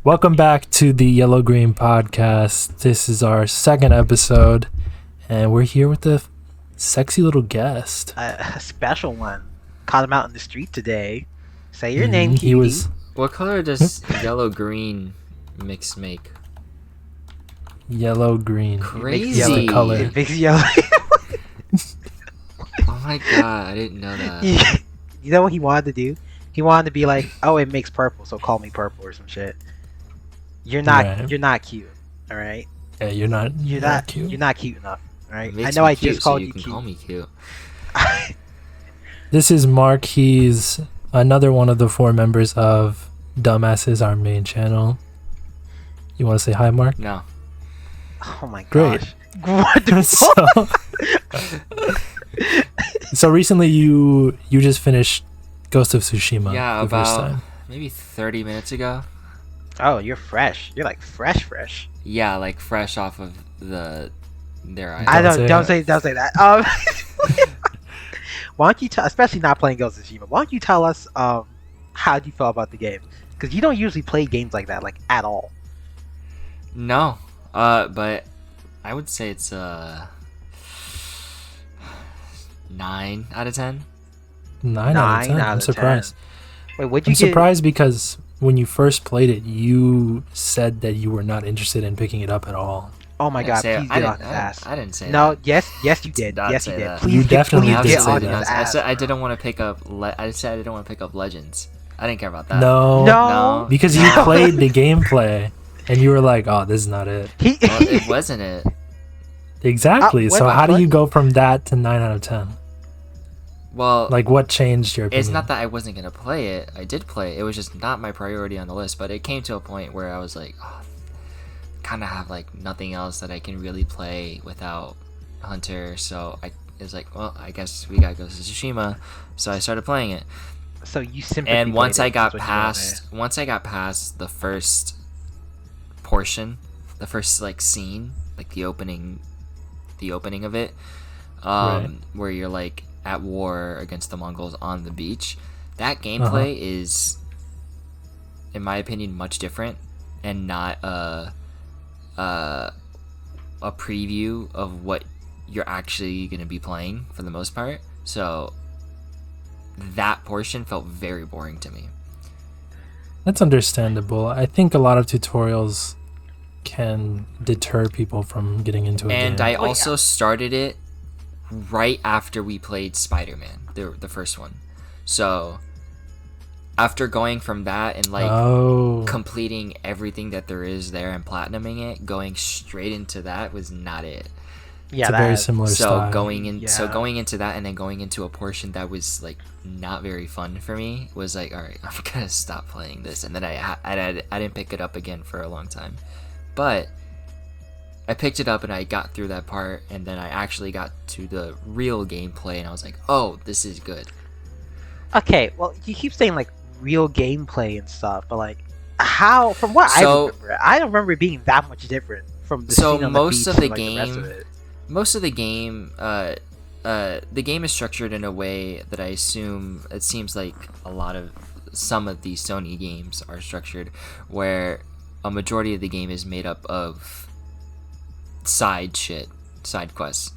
Welcome back to the Yellow Green Podcast. This is our second episode, and we're here with a sexy little guest. A special one. Caught him out in the street today. Say your name, cutie. He was. What color does yellow-green mix make? Yellow green. Crazy. Yellow color. It makes yellow. Oh my god, I didn't know that. You know what he wanted to do? He wanted to be like, oh, it makes purple, so call me purple or some shit. You're not. Right. You're not cute. All right. Yeah, you're not. You're not cute. You're not cute enough. All right. It I makes know me I cute, just called so you can cute. call me cute. This is Mark. He's another one of the four members of Dumbasses, our main channel. You want to say hi, Mark? No. Oh my Great. gosh. What the fuck? So recently you just finished Ghost of Tsushima. Yeah, the first about time. maybe 30 minutes ago. Oh, you're fresh. You're like fresh. Yeah, like fresh off of their I Don't don't say don't say that. Why don't you tell, especially not playing Ghost of Tsushima, why don't you tell us how do you feel about the game? Because you don't usually play games like that, like at all. No. But I would say it's 9 out of 10. 9 out of 10. out I'm of surprised. 10. Wait, what'd I'm you get? surprised because when you first played it, you said that you were not interested in picking it up at all. Oh my god, please I get on didn't, his ass. I didn't say No, that. yes, you did. Did not Yes, you say did. that. Please You definitely please did get say on that. his I ass. said I didn't want to pick up. I said I didn't want to pick up Legends. I didn't care about that. No. No. Because you played the gameplay and you were like, oh, this is not it. He, Well, it wasn't it. Exactly. What So about how do you Legend? go from that to 9 out of 10? Well, Like, what changed your opinion? it's not that I wasn't gonna play it. I did play it. It was just not my priority on the list. But it came to a point where I was like, oh, kind of have like nothing else that I can really play without Hunter. So I was like, well, I guess we gotta go to Tsushima. So I started playing it. so you simply And once I played it, got is what you past the first portion, the first like scene, like the opening of it, Right. where you're like at war against the Mongols on the beach, that gameplay is, in my opinion, much different and not a preview of what you're actually going to be playing for the most part. So that portion felt very boring to me. That's understandable. I think a lot of tutorials can deter people from getting into a And game. I also started it right after we played Spider-Man, the first one. So after going from that and like completing everything that there is there and platinuming it, going straight into that was not it. Yeah, it's a very similar So style. going into that and then going into a portion that was like not very fun for me was like, all right, I'm gonna stop playing this. And then I didn't pick it up again for a long time, but I picked it up and I got through that part, and then I actually got to the real gameplay, and I was like, oh, this is good. Okay, well, you keep saying like real gameplay and stuff, but like how? From what I don't remember it being that much different from the So scene on most the of beach the and, like, the rest of game- it. Most of the game, the game is structured in a way that I assume it seems like some of these Sony games are structured, where a majority of the game is made up of side quests,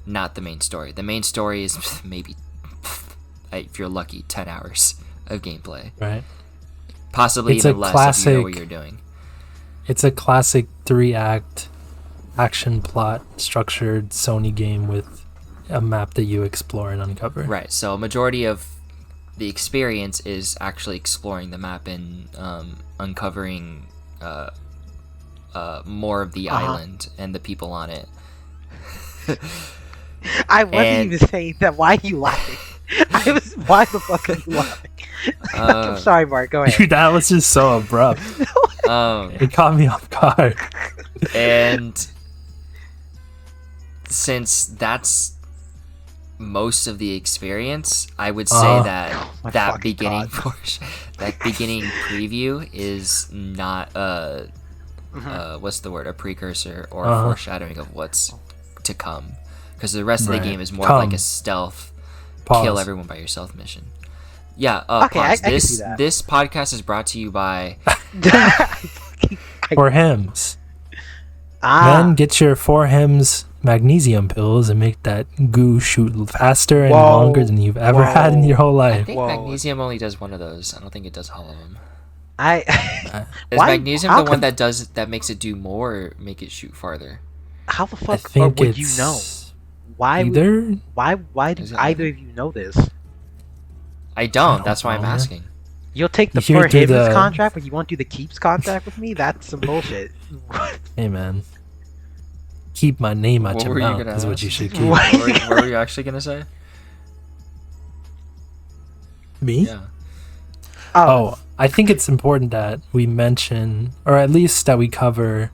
not the main story. The main story is maybe, if you're lucky, 10 hours of gameplay. Right. Possibly It's even a less if you know what classic- you're doing. It's a classic 3-act action plot structured Sony game with a map that you explore and uncover. Right, so a majority of the experience is actually exploring the map and uncovering more of the island and the people on it. I wasn't And- even saying that. Why are you laughing? Why the fuck are you laughing? I'm sorry, Mark. Go ahead. Dude, that was just so abrupt. It caught me off guard. And since that's most of the experience, I would say that my that fucking beginning God. portion, that beginning preview is not what's the word, a precursor or a foreshadowing of what's to come, because the rest of the Right. game is more of like Come. a stealth Pause. kill everyone by yourself mission. Yeah. Okay, I Pause. can This see that. this podcast is brought to you by. For hymns. Ah, Then get your 4 Hims magnesium pills and make that goo shoot faster and Whoa. longer than you've ever had in your whole I life. think Whoa. magnesium only does one of those. I don't think it does all of them. I. Is Why- magnesium how the one could- that makes it do more, or make it shoot farther? How the I fuck think would it's you know? Why? either. Why do Is it either of you know this? I don't. don't That's why I'm know. asking. You'll take the You hear for through him the- contract, but you won't do the keeps contract with me? That's some bullshit. Hey man, keep my name out What your were you mouth gonna is what ask? you should keep. What? What were you actually gonna say? Me? Yeah. Oh, I think it's important that we mention, or at least that we cover,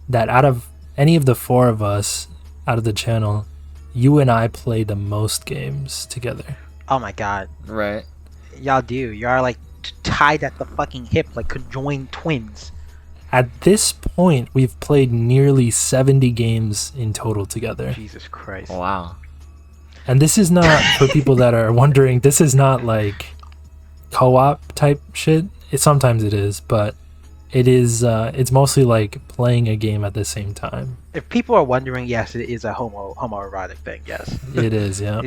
that out of any of the 4 of us out of the channel, you and I play the most games together. Oh my god, Right. y'all do. Y'all are like tied at the fucking hip, like conjoined twins. At this point, we've played nearly 70 games in total together. Jesus Christ. Wow. And this is not, for people that are wondering, this is not like co-op type shit. Sometimes it is, but it is. It's mostly like playing a game at the same time. If people are wondering, yes, it is a homoerotic thing. Yes, It is, yeah.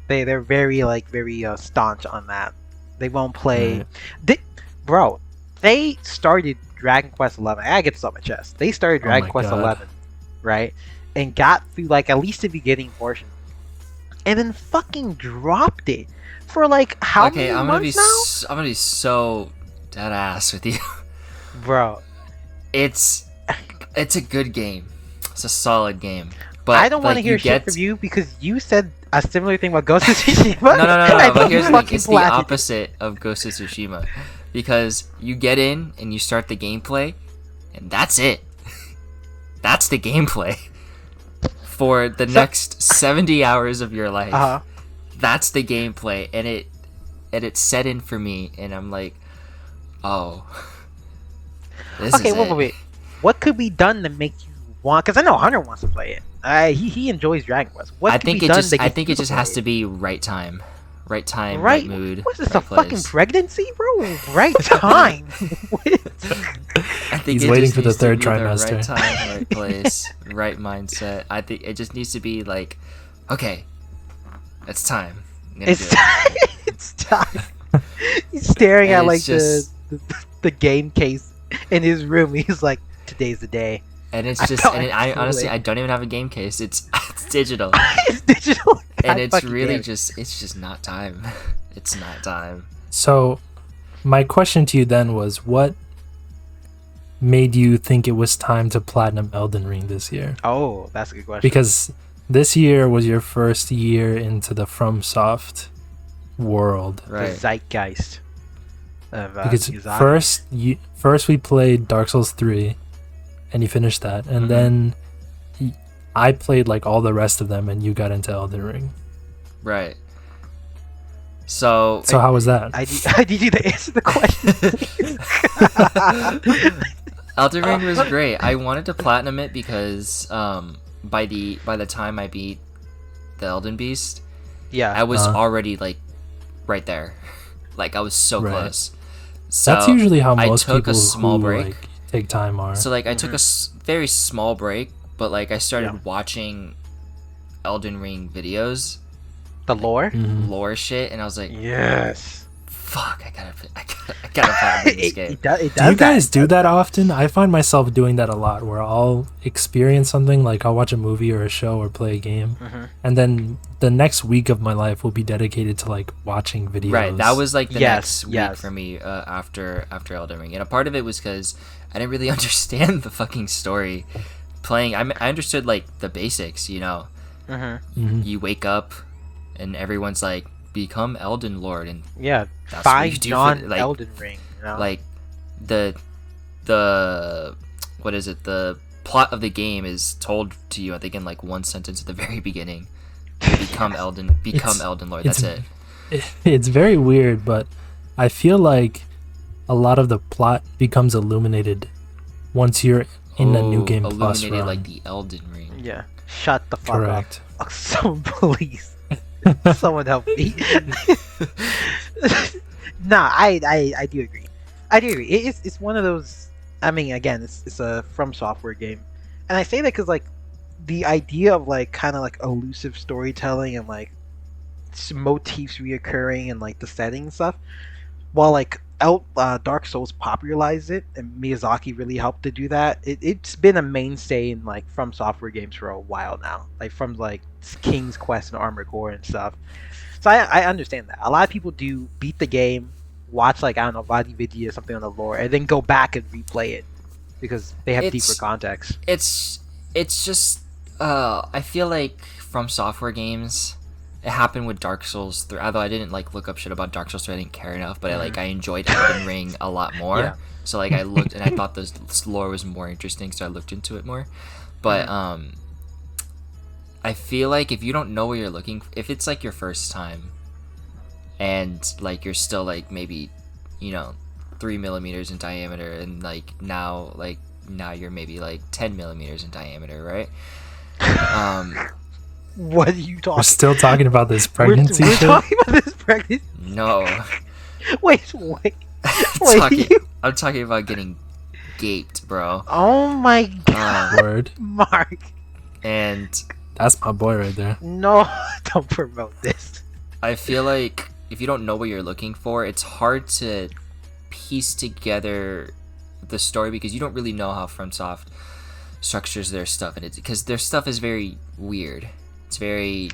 they're very staunch on that. They won't play. Right. Bro, they started Dragon Quest 11. I get this on my chest. They started Oh Dragon my Quest God. 11, right, and got through like at least the beginning portion, and then fucking dropped it for like how Okay, many I'm gonna be months now, I'm gonna be so dead ass with you. bro? It's a good game. It's a solid game. But I don't want to like, hear you shit get from you because you said a similar thing about Ghost of Tsushima. No, I but here's the thing. fucking It's the blasted you. opposite of Ghost of Tsushima. Because you get in and you start the gameplay, and that's it. That's the gameplay. For the next 70 hours of your life. Uh-huh. That's the gameplay. And it set in for me, and I'm like, oh. This Okay, is it. wait. What could be done to make you want? Because I know Hunter wants to play it. He enjoys Dragon Quest. What I could think be it done just to I get think you it just to has play to it? be right time. Right time, Right. right mood. What's this, right a fucking place. pregnancy, bro? Right time. I think He's it waiting just for the needs to third be the trimester. Right time, right place, right mindset. I think it just needs to be like, okay, it's time. I'm gonna It's do it. time. It's time. He's staring And at like it's just- the game case in his room. He's like, today's the day. And it's I just, felt and like I too honestly, late. I don't even have a game case. It's digital, It's digital. and God it's fucking really damn it. it's just not time. It's not time. So, my question to you then was, what made you think it was time to platinum Elden Ring this year? Oh, that's a good question. Because this year was your first year into the FromSoft world. the Right. zeitgeist of Because Miyazaki. first we played Dark Souls 3, and you finished that, and Mhm. then I played like all the rest of them, and you got into Elden Ring. Right. So So how was that? I need you to answer the question. Elden Ring was great. I wanted to platinum it because by the time I beat the Elden Beast, Yeah. I was Uh-huh. already like right there. Like I was so Right. close. So That's usually how I most took people a small who break. like take time are. So like I took a very small break, but like I started Yeah. watching Elden Ring videos, the lore. Mhm. lore shit, and I was like, Yes. fuck, I gotta platinum this game. It does Do you guys that. do that often? I find myself doing that a lot, where I'll experience something, like I'll watch a movie or a show or play a game, Mhm. and then the next week of my life will be dedicated to like watching videos. Right, that was like the Yes, next week yes. for me after Elden Ring, and a part of it was because I didn't really understand the fucking story. Playing, I understood like the basics, you know. Mhm. Mhm. You wake up, and everyone's like, become Elden Lord, and Yeah. That's what you Find do for John the- like- Elden Ring. You know? like the what is it? The plot of the game is told to you, I think, in like one sentence at the very beginning. Become Elden Lord. That's it. It's very weird, but I feel like a lot of the plot becomes illuminated once you're in the new game plus illuminated run. like the Elden Ring. yeah. Shut the fuck Correct. up. Someone please. Someone help me. Nah, I do agree. I do agree. It's one of those. I mean, again, it's a From Software game, and I say that because like the idea of like kind of like elusive storytelling and like motifs reoccurring and like the setting and stuff. While like Dark Souls popularized it, and Miyazaki really helped to do that. It's been a mainstay in like From Software games for a while now, like from like King's Quest and Armored Core and stuff. So I understand that. A lot of people do beat the game, watch like I don't know Vadi Vidya or something on the lore, and then go back and replay it because they have deeper context. It's just I feel like From Software games. It happened with Dark Souls 3, although I didn't like look up shit about Dark Souls 3. I didn't care enough, but I enjoyed Elden Ring a lot more. Yeah. So like I looked and I thought this lore was more interesting, so I looked into it more. But I feel like if you don't know what you're looking, if it's like your first time, and like you're still like maybe 3 millimeters in diameter, and like now you're maybe like 10 millimeters in diameter, right? What are you talking? We're still talking about this pregnancy. We're talking about this pregnancy. No. wait. I'm talking about getting gaped, bro. Oh my god. Word. Mark. And that's my boy right there. No, don't promote this. I feel like if you don't know what you're looking for, it's hard to piece together the story because you don't really know how FromSoft structures their stuff, and it's because their stuff is very weird. It's very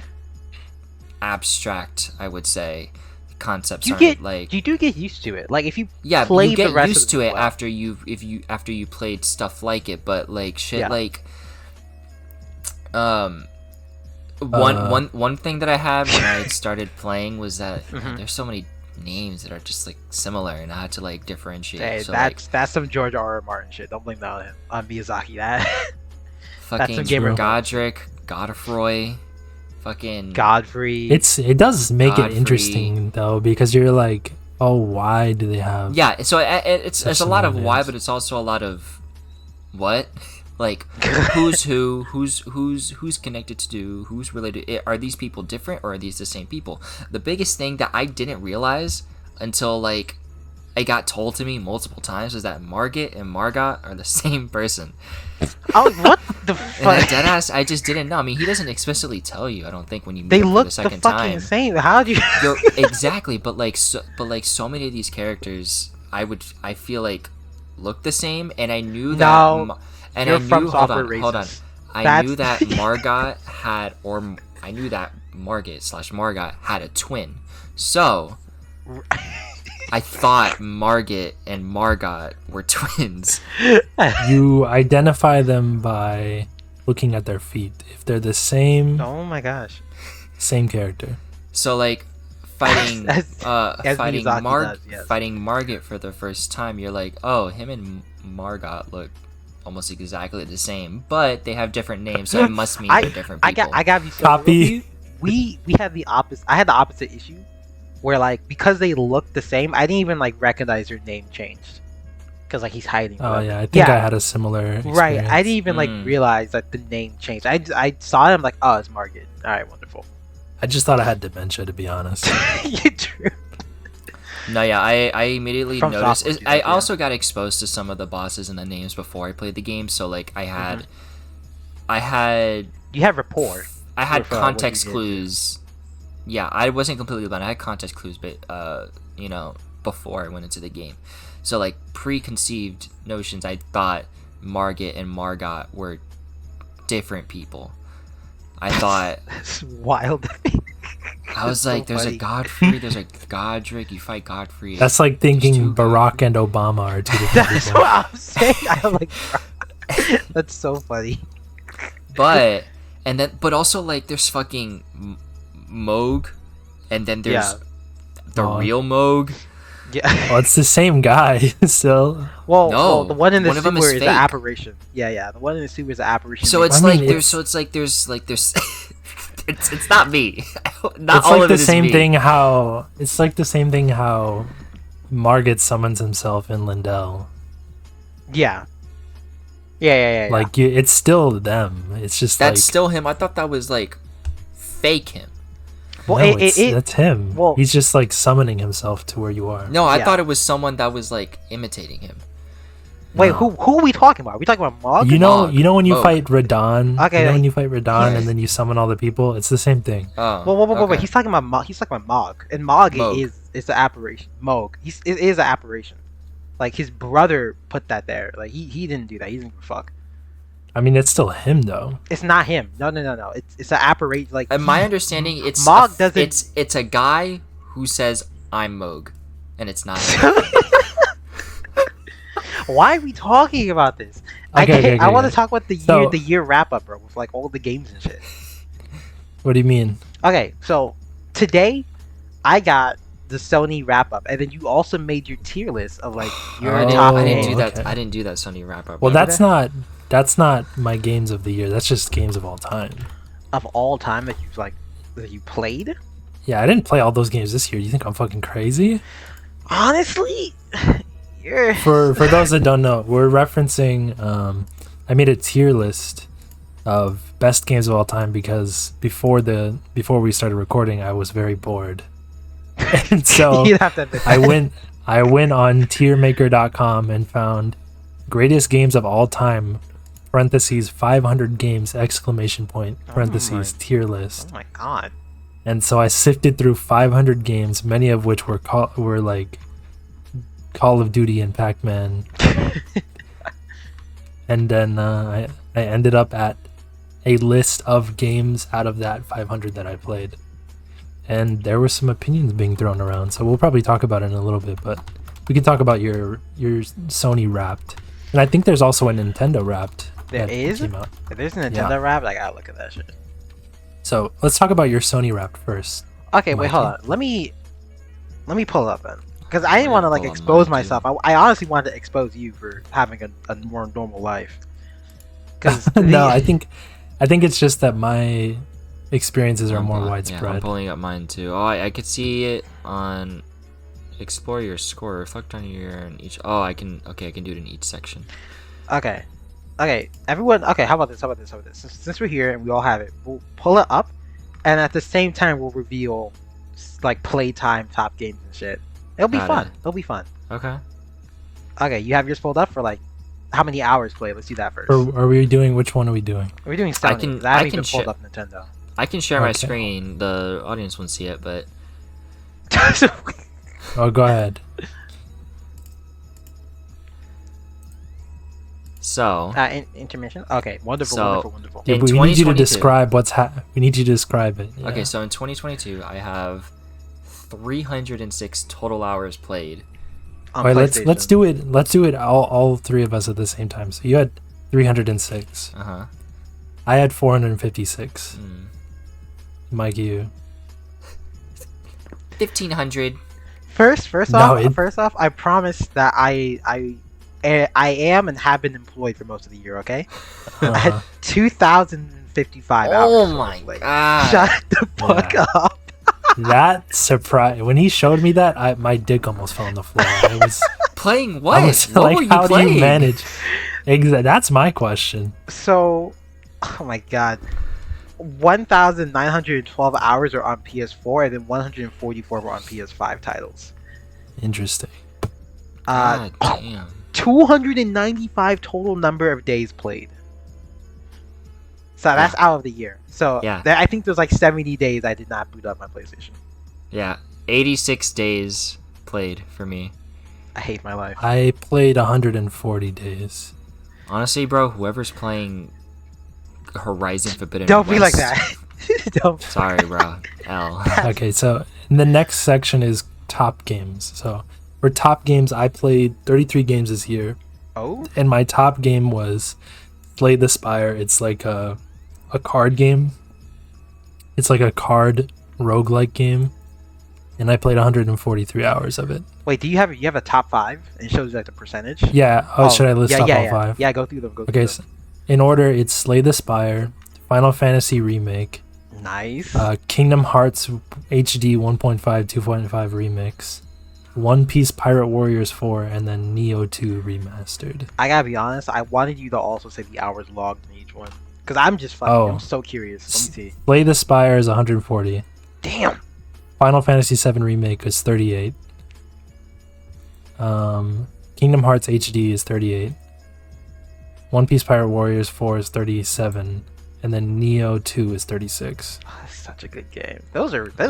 abstract, I would say. Concepts you do get used to it. Like if you play you get the rest used of to it play. after you played stuff like it, but like shit like one thing that I had when I started playing was that there's so many names that are just like similar, and I had to like differentiate. Hey, so, that's some George R.R. Martin shit. Don't blame that on him, on Miyazaki. That fucking Godric, Godfroy, fucking Godfrey. It does make it interesting though, because you're like, oh, why do they have? Yeah, so it's a lot of why, but it's also a lot of what. Like, who's who, who's connected to who's related. Are these people different, or are these the same people? The biggest thing that I didn't realize until, like, it got told to me multiple times was that Margit and Margot are the same person. Oh, what the fuck? And deadass, I just didn't know. I mean, he doesn't explicitly tell you, I don't think, when you meet they him look for the second the fucking time. same. How do you... Exactly, but so many of these characters, I feel like, look the same, and I knew that... And I knew, hold on. I knew that Margot had, I knew that Margit had a twin. So, I thought Margit and Margot were twins. You identify them by looking at their feet. If they're the same, oh my gosh, same character. So like fighting fighting Margit for the first time, you're like, oh, him and Margot look almost exactly the same, but they have different names, so it must mean they're different people. I got you. Copy. We had the opposite. I had the opposite issue, where like because they look the same, I didn't even like recognize their name changed, because like he's hiding. Oh yeah, I think I had a similar experience. Right. I didn't even like realize that the name changed. I saw him like, oh, it's Margit. All right, wonderful. I just thought I had dementia, to be honest. You true. No, yeah, I immediately noticed. I also got exposed to some of the bosses and the names before I played the game, so like I had you have rapport. I had context clues. Yeah, I wasn't completely blind. I had context clues, but before I went into the game, so like preconceived notions. I thought Margit and Margot were different people. I thought that's wild. I was like, there's a Godfrey, there's a Godric, you fight Godfrey. That's like thinking Barack and Obama are two different That's people. what I'm saying. I'm like, that's so funny. But also like there's fucking Moog, and then there's the real Moog. Yeah. Well, it's the same guy still. Well, the one in the sewer is fake. the apparition. Yeah, the one in the sewer is the apparition. So it's there's it's not me. Not it's all like of the it is same me. thing how it's like the same thing how Margit summons himself in Lindell. Yeah. Like it's still them. It's just that's still him. I thought that was like fake him. Well, No, that's him. well- He's just like summoning himself to where you are. No, I Yeah. thought it was someone that was like imitating him. Wait, No. who are we talking about? Are we talking about Mog? You know when you Mog. fight Radon. Okay, You know when like- you fight Radon Yes. and then you summon all the people. It's the same thing. Oh. Wait. okay. He's talking about Mog. He's talking about Mog, and Mog Mog. is an apparition. Mog. It is an apparition. Like his brother put that there. Like he didn't do that. He didn't give a fuck. I mean, it's still him though. It's not him. No. It's an apparition. Like My understanding, it's Mog doesn't- It's a guy who says I'm Moog, and it's not him. Why are we talking about this? Okay, I want to okay. talk about the year wrap up, bro, with like all the games and shit. What do you mean? Okay, so today I got the Sony wrap up, and then you also made your tier list of like your I top didn't games do that. okay. I didn't do that Sony wrap up. Well, Remember that's not my games of the year. That's just games of all time. of all time that you played. Yeah, I didn't play all those games this year. You think I'm fucking crazy? Honestly, you're For those that don't know, we're referencing. I made a tier list of best games of all time because before we started recording, I was very bored, and so you'd have to admit I that. went on tiermaker.com and found greatest games of all time parentheses 500 games exclamation point parentheses tier list. Oh my god. And so I sifted through 500 games, many of which were like Call of Duty and Pac-Man. And then I ended up at a list of games out of that 500 that I played. And there were some opinions being thrown around, so we'll probably talk about it in a little bit, but we can talk about your Sony Wrapped. And I think there's also a Nintendo Wrapped. There that is? came out. If there's a Nintendo wrap, I gotta look at that shit. So let's talk about your Sony Wrapped first. Okay, wait, hold Mikey. on. Let me pull it up then, because I didn't want to like Pull up expose mine, myself. I honestly wanted to expose you for having a more normal life. Because No, I think it's just that my experiences are more Yeah, I'm widespread. pulling up mine too. Oh, I could see it on explore your score. Reflect on your in each. Oh, I can do it in each section. Okay, everyone. Okay, how about this? Since we're here and we all have it, we'll pull it up, and at the same time we'll reveal like playtime top games and shit. It'll be Got fun. it. It'll be fun. Okay. Okay, you have yours pulled up for like how many hours played? Let's do that first. Or are we doing, which one are we doing? We're doing Sony. can- 'cause I haven't I can even pulled share- up Nintendo. I can share my Okay. screen. The audience won't see it, but Oh, go ahead. so Intermission. Okay, wonderful, So- wonderful. Yeah, In but we need you to 2022. describe we need you to describe it. Yeah. Okay, so in 2022, I have 306 total hours played. On Wait, let's PlayStation. do it. Let's do it all three of us at the same time. So you had 306. Uh huh. I had 456. Mm. Mike, you. 1,500. First No, off, I promise that I am and have been employed for most of the year. Okay, I had 2,055 hours. Oh total my played. god. Shut the fuck Yeah. up. That surprise when he showed me that, my dick almost fell on the floor. I was, Playing what? I was What like, were you how playing? do you manage? That's my question. So, oh my god, 1,912 hours are on PS4, and then 144 were on PS5 titles. Interesting. Uh, God damn. 295 total number of days played. So that's out of the year. So Yeah. I think there's like 70 days I did not boot up my PlayStation. Yeah, 86 days played for me. I hate my life. I played 140 days. Honestly, bro, whoever's playing Horizon Forbidden Don't be like West- that. Don't. Sorry, bro. L. Okay, so the next section is top games. So for top games, I played 33 games this year, Oh, and my top game was Slay the Spire. It's like a card game. It's like a card roguelike game, and I played 143 hours of it. wait. Do you have a top 5? And it shows you like the percentage. Yeah. Oh, should I list off all yeah. 5? Yeah, go through them. Go through Okay. them. So in order, it's Slay the Spire, Final Fantasy Remake, Nice. Kingdom Hearts HD 1.5 2.5 Remix, One Piece Pirate Warriors 4, and then Neo 2 Remastered. I gotta be honest. I wanted you to also say the hours logged in each one, because I'm just fucking. Oh. I'm so curious. Let me see. Slay the Spire is 140. Damn. Final Fantasy VII Remake is 38. Kingdom Hearts HD is 38. One Piece Pirate Warriors 4 is 37. And then Neo 2 is 36. Oh, that's such a good game.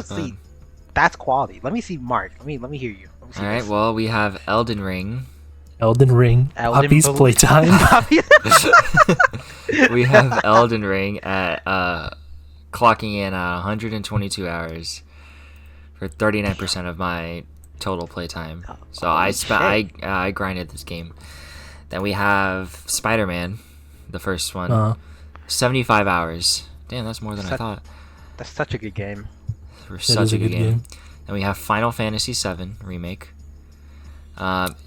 See, that's quality. Let me see, Mark. Let me hear you. Let me see All right. this. Well, we have Elden Ring. Elden Ring. Puppy's Playtime. We have Elden Ring at clocking in at 122 hours for 39% of my total playtime. So I grinded this game. Then we have Spider-Man, the first one, 75 hours. Damn, that's more than I thought. That's such a good game. For such a good game. And we have Final Fantasy VII Remake.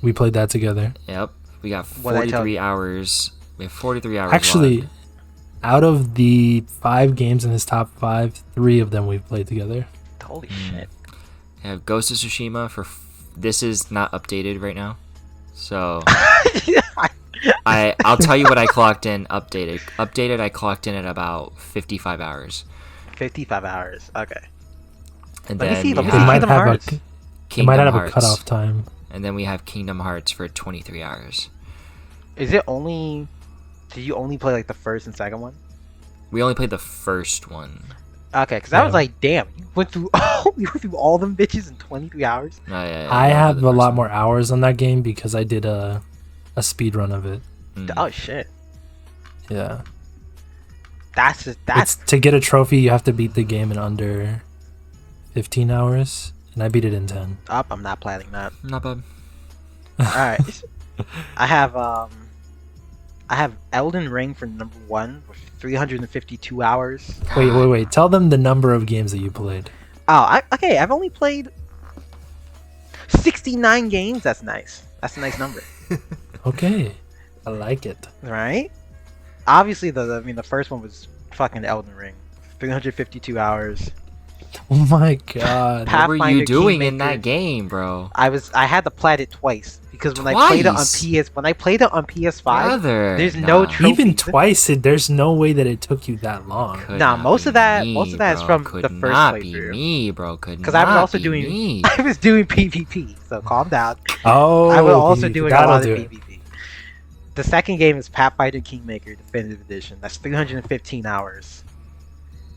We played that together. Yep. We got 43 hours. We have 43 hours Actually, left. Out of the 5 games in his top 5, 3 of them we've played together. Holy shit. We have Ghost of Tsushima for... This is not updated right now. So... I'll tell you what I clocked in updated. Updated, I clocked in at about 55 hours. 55 hours. Okay. And Let me then see. we Let me have see it might have Hearts. a cutoff time. And then we have Kingdom Hearts for 23 hours. Is it only... Did you only play like the first and second one? We only played the first one. Okay, because I was like, damn, you went through all them bitches in 23 hours? Yeah, I have a lot more hours on that game because I did a speed run of it. Oh shit. Yeah. That's to get a trophy, you have to beat the game in under 15 hours, and I beat it in 10. up. I'm not planning that. Not bad. All right. I have Elden Ring for number 1 with 352 hours. Wait. Tell them the number of games that you played. Oh, okay. I've only played 69 games. That's nice. That's a nice number. Okay. I like it. Right? Obviously, the first one was fucking Elden Ring. 352 hours. Oh my god. What were you doing in Kingmaker. that game, bro? I had to plat it twice because when I played it on PS5, Brother, there's no trophy. Even twice, there's no way that it took you that long. Nah, most of that is from the first playthrough. Me, bro. Because I was also doing I was doing PvP, so calm down. Oh, I was also doing a lot of it. PvP. The second game is Pathfinder Kingmaker Definitive Edition. That's 315 hours.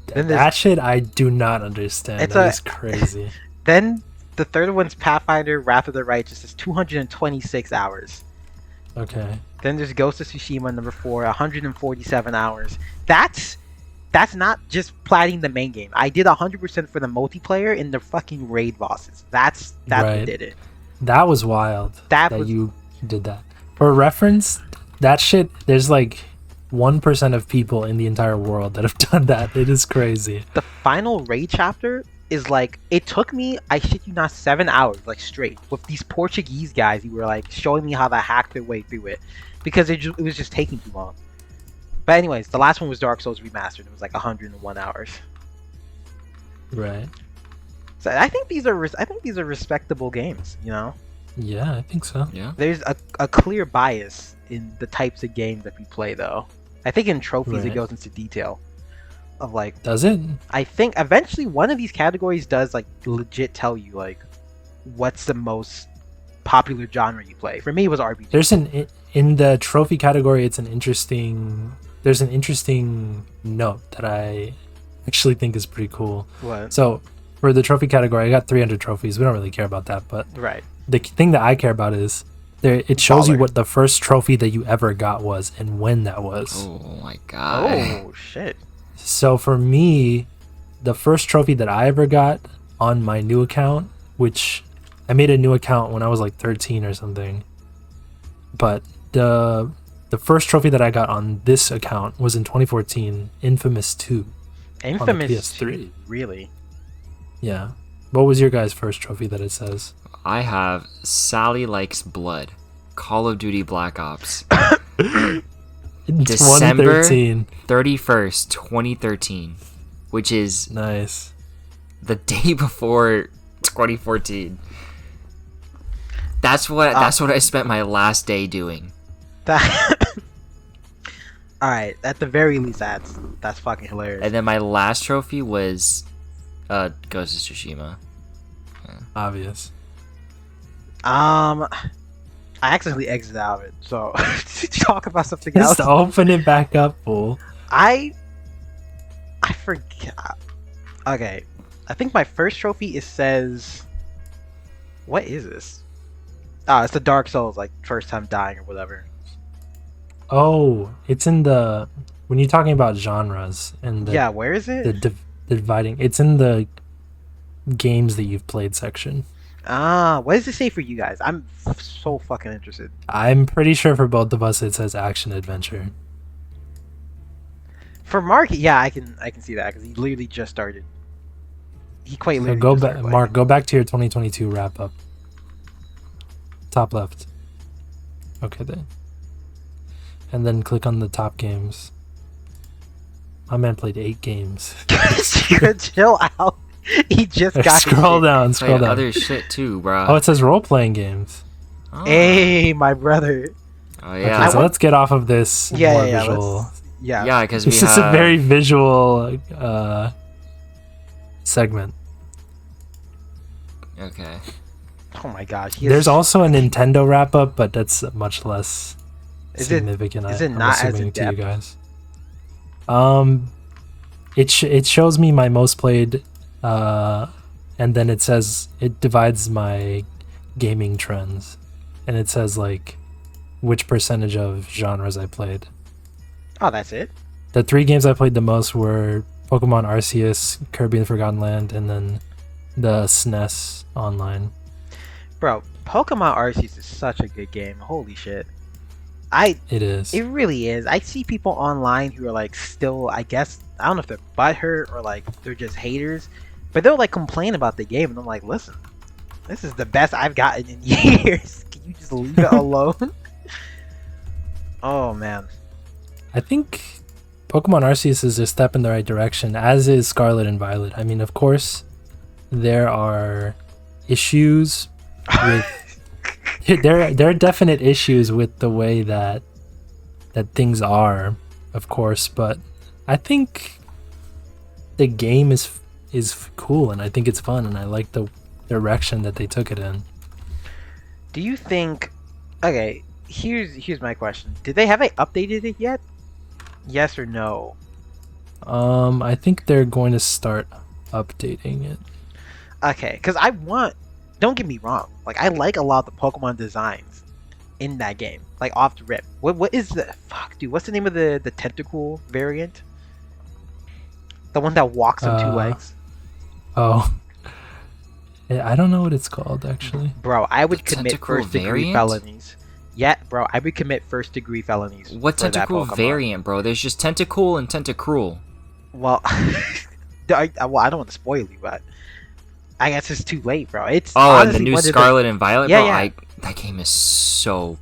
That shit I do not understand. That is crazy. Then the third one's Pathfinder Wrath of the Righteous. It's 226 hours. Okay. Then there's Ghost of Tsushima number 4, 147 hours. That's not just platting the main game. I did 100% for the multiplayer in the fucking raid bosses. That's what did it. That was wild. That you did that. For reference, that shit, there's like 1% of people in the entire world that have done that. It is crazy. The final raid chapter is like, it took me, I shit you not, 7 hours, like straight, with these Portuguese guys who were like showing me how to hack their way through it, because it was just taking too long. But anyways, the last one was Dark Souls Remastered. It was like 101 hours. Right. So I think these are respectable games, you know? Yeah, I think so. Yeah. There's a clear bias in the types of games that we play, though. I think in trophies it goes into detail of like. Does it? I think eventually one of these categories does like legit tell you like what's the most popular genre you play. For me, it was RPG. There's in the trophy category. There's an interesting note that I actually think is pretty cool. What? So for the trophy category, I got 300 trophies. We don't really care about that, but right. The thing that I care about is it shows you what the first trophy that you ever got was and when that was. Oh my god. Oh shit. So for me, the first trophy that I ever got on my new account, which I made a new account when I was like 13 or something, but the first trophy that I got on this account was in 2014, Infamous 2. Infamous PS3. 2? Really? Yeah. What was your guys' first trophy that it says? I have Sally Likes Blood, Call of Duty Black Ops. December 31st, 2013, which is nice. The day before 2014. That's what I spent my last day doing. All right, at the very least, that's fucking hilarious. And then my last trophy was Ghost of Tsushima. Obvious. I accidentally exited out of it, so talk about something Just else. open it back up, fool. I forgot. Okay, I think my first trophy says, what is this? Ah, it's the Dark Souls, like first time dying or whatever. Oh, it's in the when you're talking about genres and Yeah, where is it? the dividing. It's in the games that you've played section. Ah, what does it say for you guys? I'm so fucking interested. I'm pretty sure for both of us it says action adventure. For Mark, yeah, I can see that because he literally just started. He quite So literally go just back, started playing. Mark. Go back to your 2022 wrap up. Top left. Okay then. And then click on the top games. My man played 8 games. Chill out. He just got his Scroll shit. down. Played Scroll down. other shit too, bro. Oh, it says role playing games. Oh. Hey, my brother. Oh Okay, yeah. so let's get off of this Yeah, more yeah, visual. let's- yeah. Yeah, because we This have. is a very visual segment. Okay. Oh my gosh. There's also a Nintendo wrap up, but that's much less Is it- significant. is it I'm not as assuming to you in-depth? guys. It shows me my most played, and then it says it divides my gaming trends, and it says like which percentage of genres I played. Oh, that's it. The 3 games I played the most were Pokemon Arceus, Kirby and the Forgotten Land, and then the SNES Online. Bro, Pokemon Arceus is such a good game. Holy shit. It is. It really is. I see people online who are like still, I guess, I don't know if they're butthurt or like they're just haters, but they'll like complain about the game and I'm like, listen, this is the best I've gotten in years. Can you just leave it alone? Oh man. I think Pokemon Arceus is a step in the right direction, as is Scarlet and Violet. I mean, of course, there are issues with there are definite issues with the way that things are, of course, but I think the game is cool and I think it's fun and I like the direction that they took it in. Do you think? Okay, here's my question. Did they haven't updated it yet? Yes or no? I think they're going to start updating it. Okay, because I want. Don't get me wrong. Like I like a lot of the Pokemon designs in that game. Like off the rip. What is the fuck, dude? What's the name of the tentacle variant? The one that walks on 2 legs. Oh. I don't know what it's called actually. Bro, I would The commit tentacle first-degree variant? felonies. Yeah, bro, I would commit first-degree felonies. What for that tentacle Pokemon. variant, bro? There's just Tentacool and Tentacruel. Well, I don't want to spoil you, but I guess it's too late, bro. It's Oh, and the honestly new one of Scarlet and Violet, Yeah, bro. yeah. That game is so.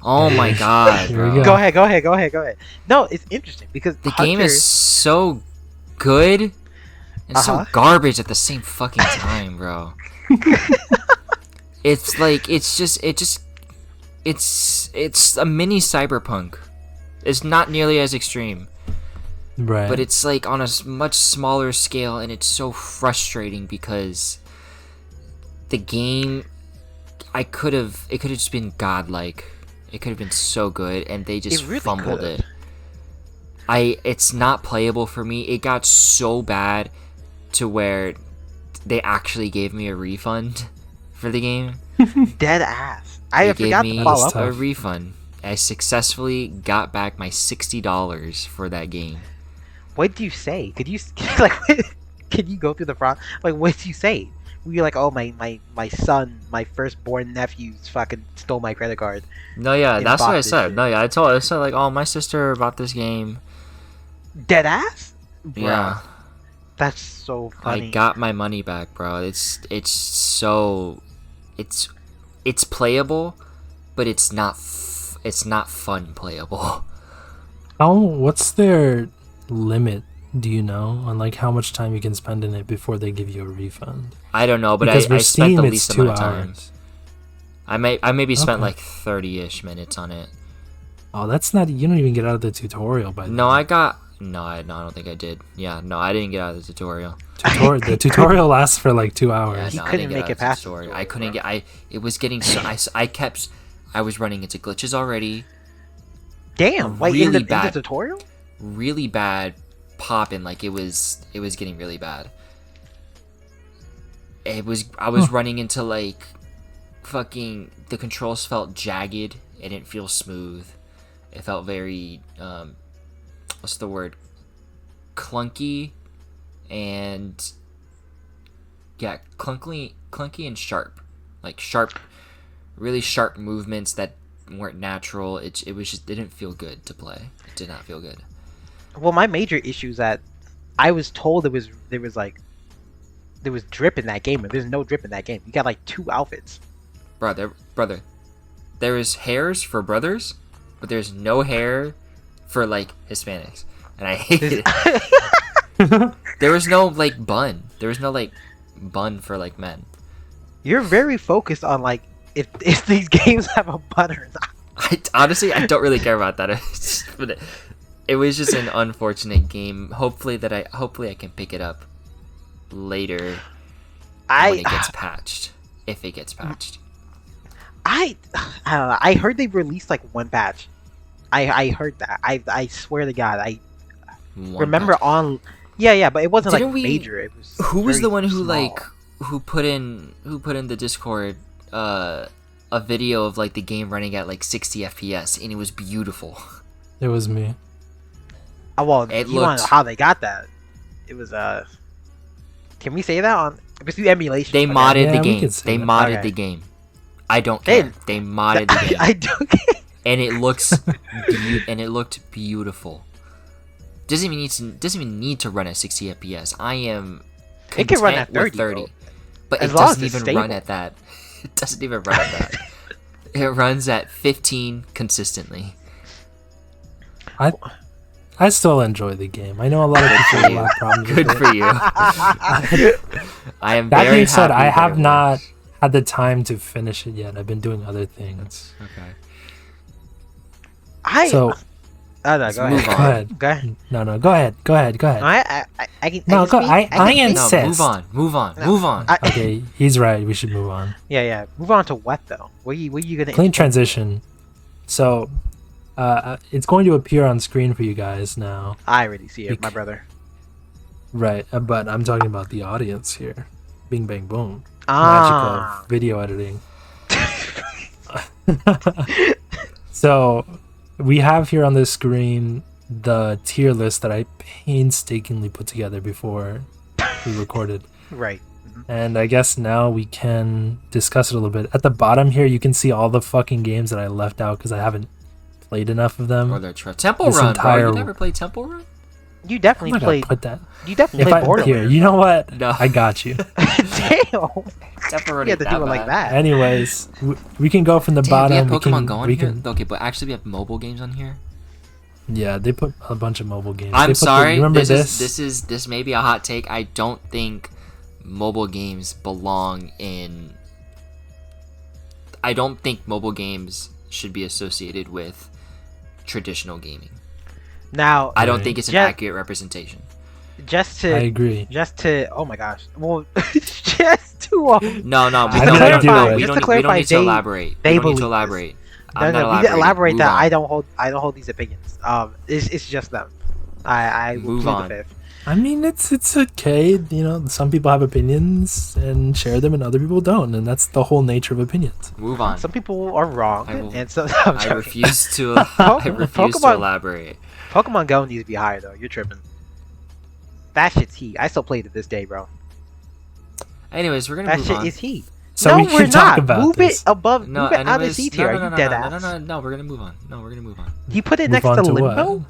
Oh my god, Here we bro. Go ahead. No, it's interesting because The game is so good and Uh-huh. so garbage at the same fucking time, bro. It's like it's a mini Cyberpunk. It's not nearly as extreme, Right. but it's like on a much smaller scale, and it's so frustrating because the game, it could have just been godlike. It could have been so good, and they just It really fumbled could've. it. It's not playable for me. It got so bad to where they actually gave me a refund for the game. dead ass. I They forgot gave to me follow up. tough. a refund. I successfully got back my $60 for that game. What did you say? Could you like? Can you go through the process? Like, what did you say? Were you like, oh my son, my firstborn nephew's fucking stole my credit card? No, yeah, And that's bought what I this said. shit. No, yeah, I said like, oh, my sister bought this game. Dead ass? Bruh, Yeah, that's so funny. I got my money back, bro. It's playable, but it's not fun playable. What's their limit, do you know, on like how much time you can spend in it before they give you a refund? I don't know, but I Because for spent the Steam, least it's 2 amount of time. hours. I maybe spent Okay. like 30-ish minutes on it. Oh, that's not. You don't even get out of the tutorial by No, then. I got No, I don't think I did. Yeah, no, I didn't get out of the tutorial. The tutorial lasts for like 2 hours. Yeah, He no, I couldn't didn't get make out it of the past the tutorial. tutorial, I couldn't bro. get. It was getting so. I was running into glitches already. Damn, like in Really the bad. tutorial? Really bad popping. Like it was getting really bad. I was running into like fucking the controls felt jagged. It didn't feel smooth. It felt very what's the word? Clunky and yeah, clunky and sharp. Like sharp, really sharp movements that weren't natural. It was just, it didn't feel good to play. It did not feel good. Well, my major issue is that I was told there was drip in that game, and there's no drip in that game. You got like 2 outfits. Brother, there is hairs for brothers, but there's no hair for like Hispanics, and I hate it. There was no like bun. There was no like bun for like men. You're very focused on like if these games have a bun or not. Honestly, I don't really care about that. But it was just an unfortunate game. Hopefully I can pick it up later when it gets patched. If it gets patched. I don't know. I heard they've released like 1 patch. I heard that. I swear to God, I remember patch. on. Yeah, but it wasn't Didn't like we- major. It was. Who was very the one who small. like who put in the Discord a video of like the game running at like 60 FPS and it was beautiful. It was me. Oh well, It you want to know looked- how they got that? It was Can we say that on? It's the emulation. They Okay. modded Yeah, the we game. could say They that. modded Okay. the game. I don't They- care. They modded the game. I don't. And it looks and it looked beautiful. Doesn't even need to run at 60 FPS. I am It can run content at with 30, bro. but As it long as doesn't it's even run stable. at that. It doesn't even run at that. It runs at 15 consistently. I still enjoy the game. I know a lot of people have problems with Good it. for you. I am That very being said, happy I that have it not works. had the time to finish it yet. I've been doing other things. Okay. So Oh, no, Let's go move ahead. on. Go ahead. no, go ahead. I can. No, I can go- speak. I can speak. insist. No, move on. No. Move on. Okay, he's right. We should move on. Yeah. Move on to what though? Where you gonna? Clean transition. So, it's going to appear on screen for you guys now. I already see it, my brother. Right, but I'm talking about the audience here. Bing, bang, boom. Magic Ah. of video editing. So, we have here on this screen the tier list that I painstakingly put together before we recorded. Right. And I guess now we can discuss it a little bit. At the bottom here, you can see all the fucking games that I left out because I haven't played enough of them. Or their Temple This Run, bro. entire- You never played Temple Run? You I'm definitely not gonna played. put that. You definitely If played I Borderlands. here, you know what? No. I got you. Damn. Temple Run You had ain't to do it like bad. that. Anyways, we can go from the Damn, bottom. we have Pokemon can, Go on we here? can, Okay, but actually we have mobile games on here? yeah, they put a bunch of mobile games. I'm They put sorry. you remember This may be a hot take. I don't think mobile games belong in. I don't think mobile games should be associated with traditional gaming. Now, I don't Right. think it's an Yeah. accurate representation. just I to, agree. oh my gosh. Well, just to, No, we I don't, think we I don't, do no, it. we Just don't, to we don't clarify, need to elaborate. they We don't need believe to this. elaborate. no, I'm not we elaborating. elaborate Move that. on. I don't hold these opinions. It's just them. I will Move plead on. the fifth. I mean, it's okay. You know, some people have opinions and share them, and other people don't, and that's the whole nature of opinions. Move on. Some people are wrong, I will- and so I'm I joking. refuse to. I refuse to Pokemon- elaborate. Pokemon Go needs to be higher though. You're tripping. That shit's heat. I still play it to this day, bro. Anyways, we're gonna That move shit on. is heat. So no, we we're can talk not. about Move this. it above. No, move it out of anyways, C tier. no, You dead no, ass. no, we're gonna move on. No, we're gonna move on. You put it Move next on to to Limbo. what?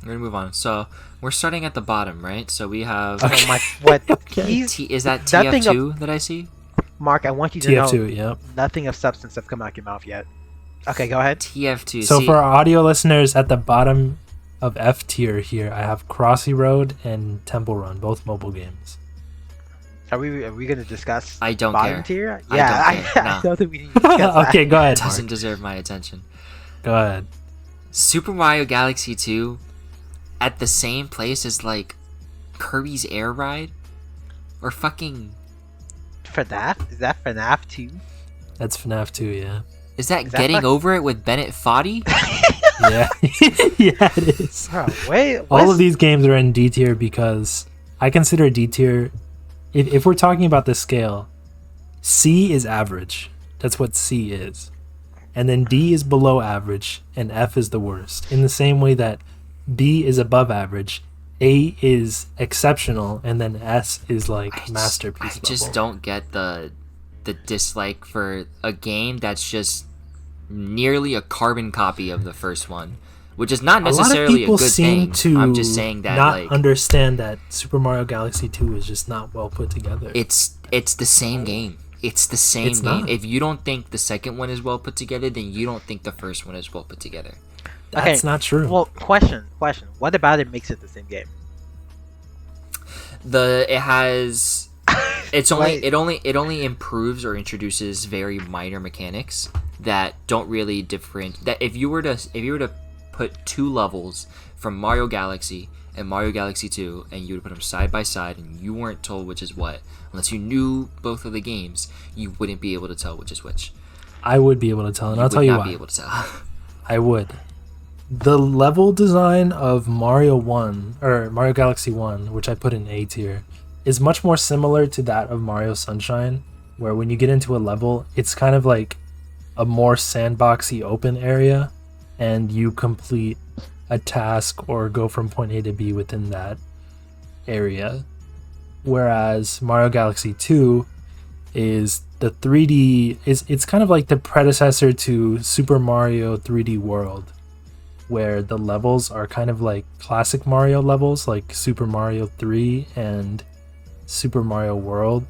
We're gonna move on. So we're starting at the bottom, right? So we have. Okay. Oh my! What? Okay. He's Is that Nothing TF2 that I see? Mark. I want you to know TF2, yep. nothing of substance have come out your mouth yet. Okay, go ahead. TF2. So see, for our audio listeners, at the bottom of F tier here, I have Crossy Road and Temple Run, both mobile games. Are we gonna discuss I don't bottom care. tier? I Yeah, don't care. I Nah. don't think we need to discuss that. Okay, go ahead. doesn't Mark. deserve my attention. Go ahead. Super Mario Galaxy 2 at the same place as like Kirby's Air Ride or fucking FNAF? Is that FNAF 2? That's FNAF 2, yeah. Is that Getting Over It with Bennett Foddy? Yeah. Yeah, it is. Bro, wait, All of these games are in D tier because I consider D tier, if we're talking about the scale, C is average. That's what C is. And then D is below average and F is the worst. In the same way that B is above average, A is exceptional, and then S is like masterpiece I just level. don't get the dislike for a game that's just nearly a carbon copy of the first one, which is not necessarily a good thing. I'm just saying that not like understand that Super Mario Galaxy 2 is just not well put together. it's the same game. It's the same It's game. not. If you don't think the second one is well put together, then you don't think the first one is well put together. That's not true. Well, question. What about it makes it the same game? It only improves or introduces very minor mechanics that don't really different. That if you were to put two levels from Mario Galaxy and Mario Galaxy 2, and you would put them side by side, and you weren't told which is what, unless you knew both of the games, you wouldn't be able to tell which is which. I would be able to tell, and I'll tell you why. Be able to tell. I would. The level design of Mario 1 or Mario Galaxy 1, which I put in A tier, is much more similar to that of Mario Sunshine, where when you get into a level, it's kind of like a more sandboxy open area, and you complete a task or go from point A to B within that area. Whereas Mario Galaxy 2 is the 3D, it's kind of like the predecessor to Super Mario 3D World, where the levels are kind of like classic Mario levels, like Super Mario 3 and Super Mario World,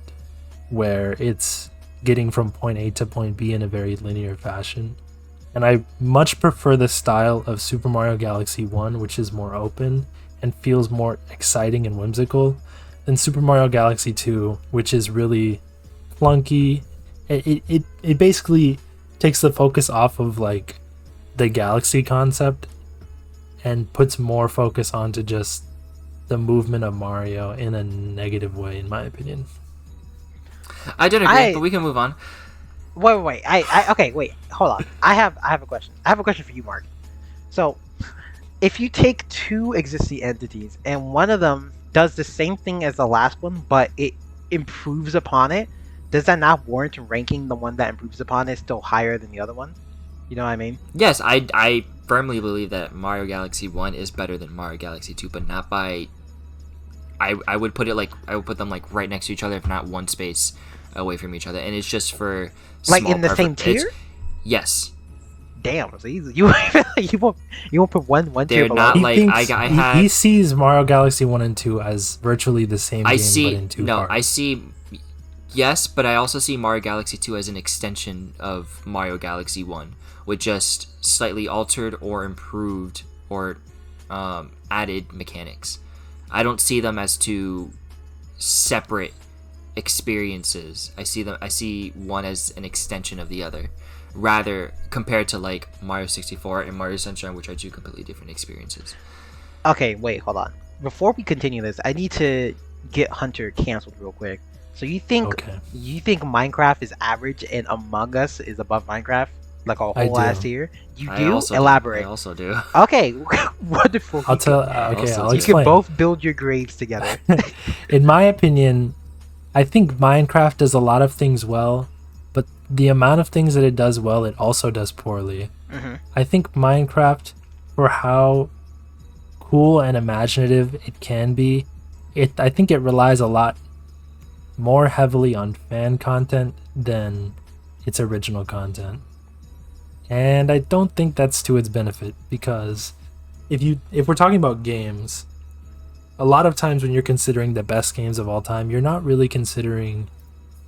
where it's getting from point A to point B in a very linear fashion. And I much prefer the style of Super Mario Galaxy 1, which is more open and feels more exciting and whimsical, than Super Mario Galaxy 2, which is really clunky. It basically takes the focus off of like the galaxy concept and puts more focus onto just the movement of Mario in a negative way, in my opinion. I did agree, but we can move on. Wait. Okay, wait. Hold on. I have a question. I have a question for you, Mark. So, if you take two existing entities and one of them does the same thing as the last one, but it improves upon it, does that not warrant ranking the one that improves upon it still higher than the other one? You know what I mean? Yes, I firmly believe that Mario Galaxy 1 is better than Mario Galaxy 2, but not by... I would put them like right next to each other, if not one space away from each other, and it's just for like in the same tier. Yes. Damn, so you won't put one tier They're below. not like he sees Mario Galaxy 1 and 2 as virtually the same game, but in two parts. I see. Yes, but I also see Mario Galaxy 2 as an extension of Mario Galaxy 1, with just slightly altered or improved or added mechanics. I don't see them as two separate experiences. I see one as an extension of the other, rather compared to like Mario 64 and Mario Sunshine, which are two completely different experiences. Okay, wait, hold on. Before we continue this, I need to get Hunter canceled real quick. So you think Minecraft is average and Among Us is above Minecraft? Like a whole last year? You do? Elaborate. I also do. Okay, wonderful. I'll explain. You can both build your graves together. In my opinion, I think Minecraft does a lot of things well, but the amount of things that it does well, it also does poorly. Mm-hmm. I think Minecraft, for how cool and imaginative it can be, I think it relies a lot more heavily on fan content than its original content. And I don't think that's to its benefit, because if we're talking about games, a lot of times when you're considering the best games of all time, you're not really considering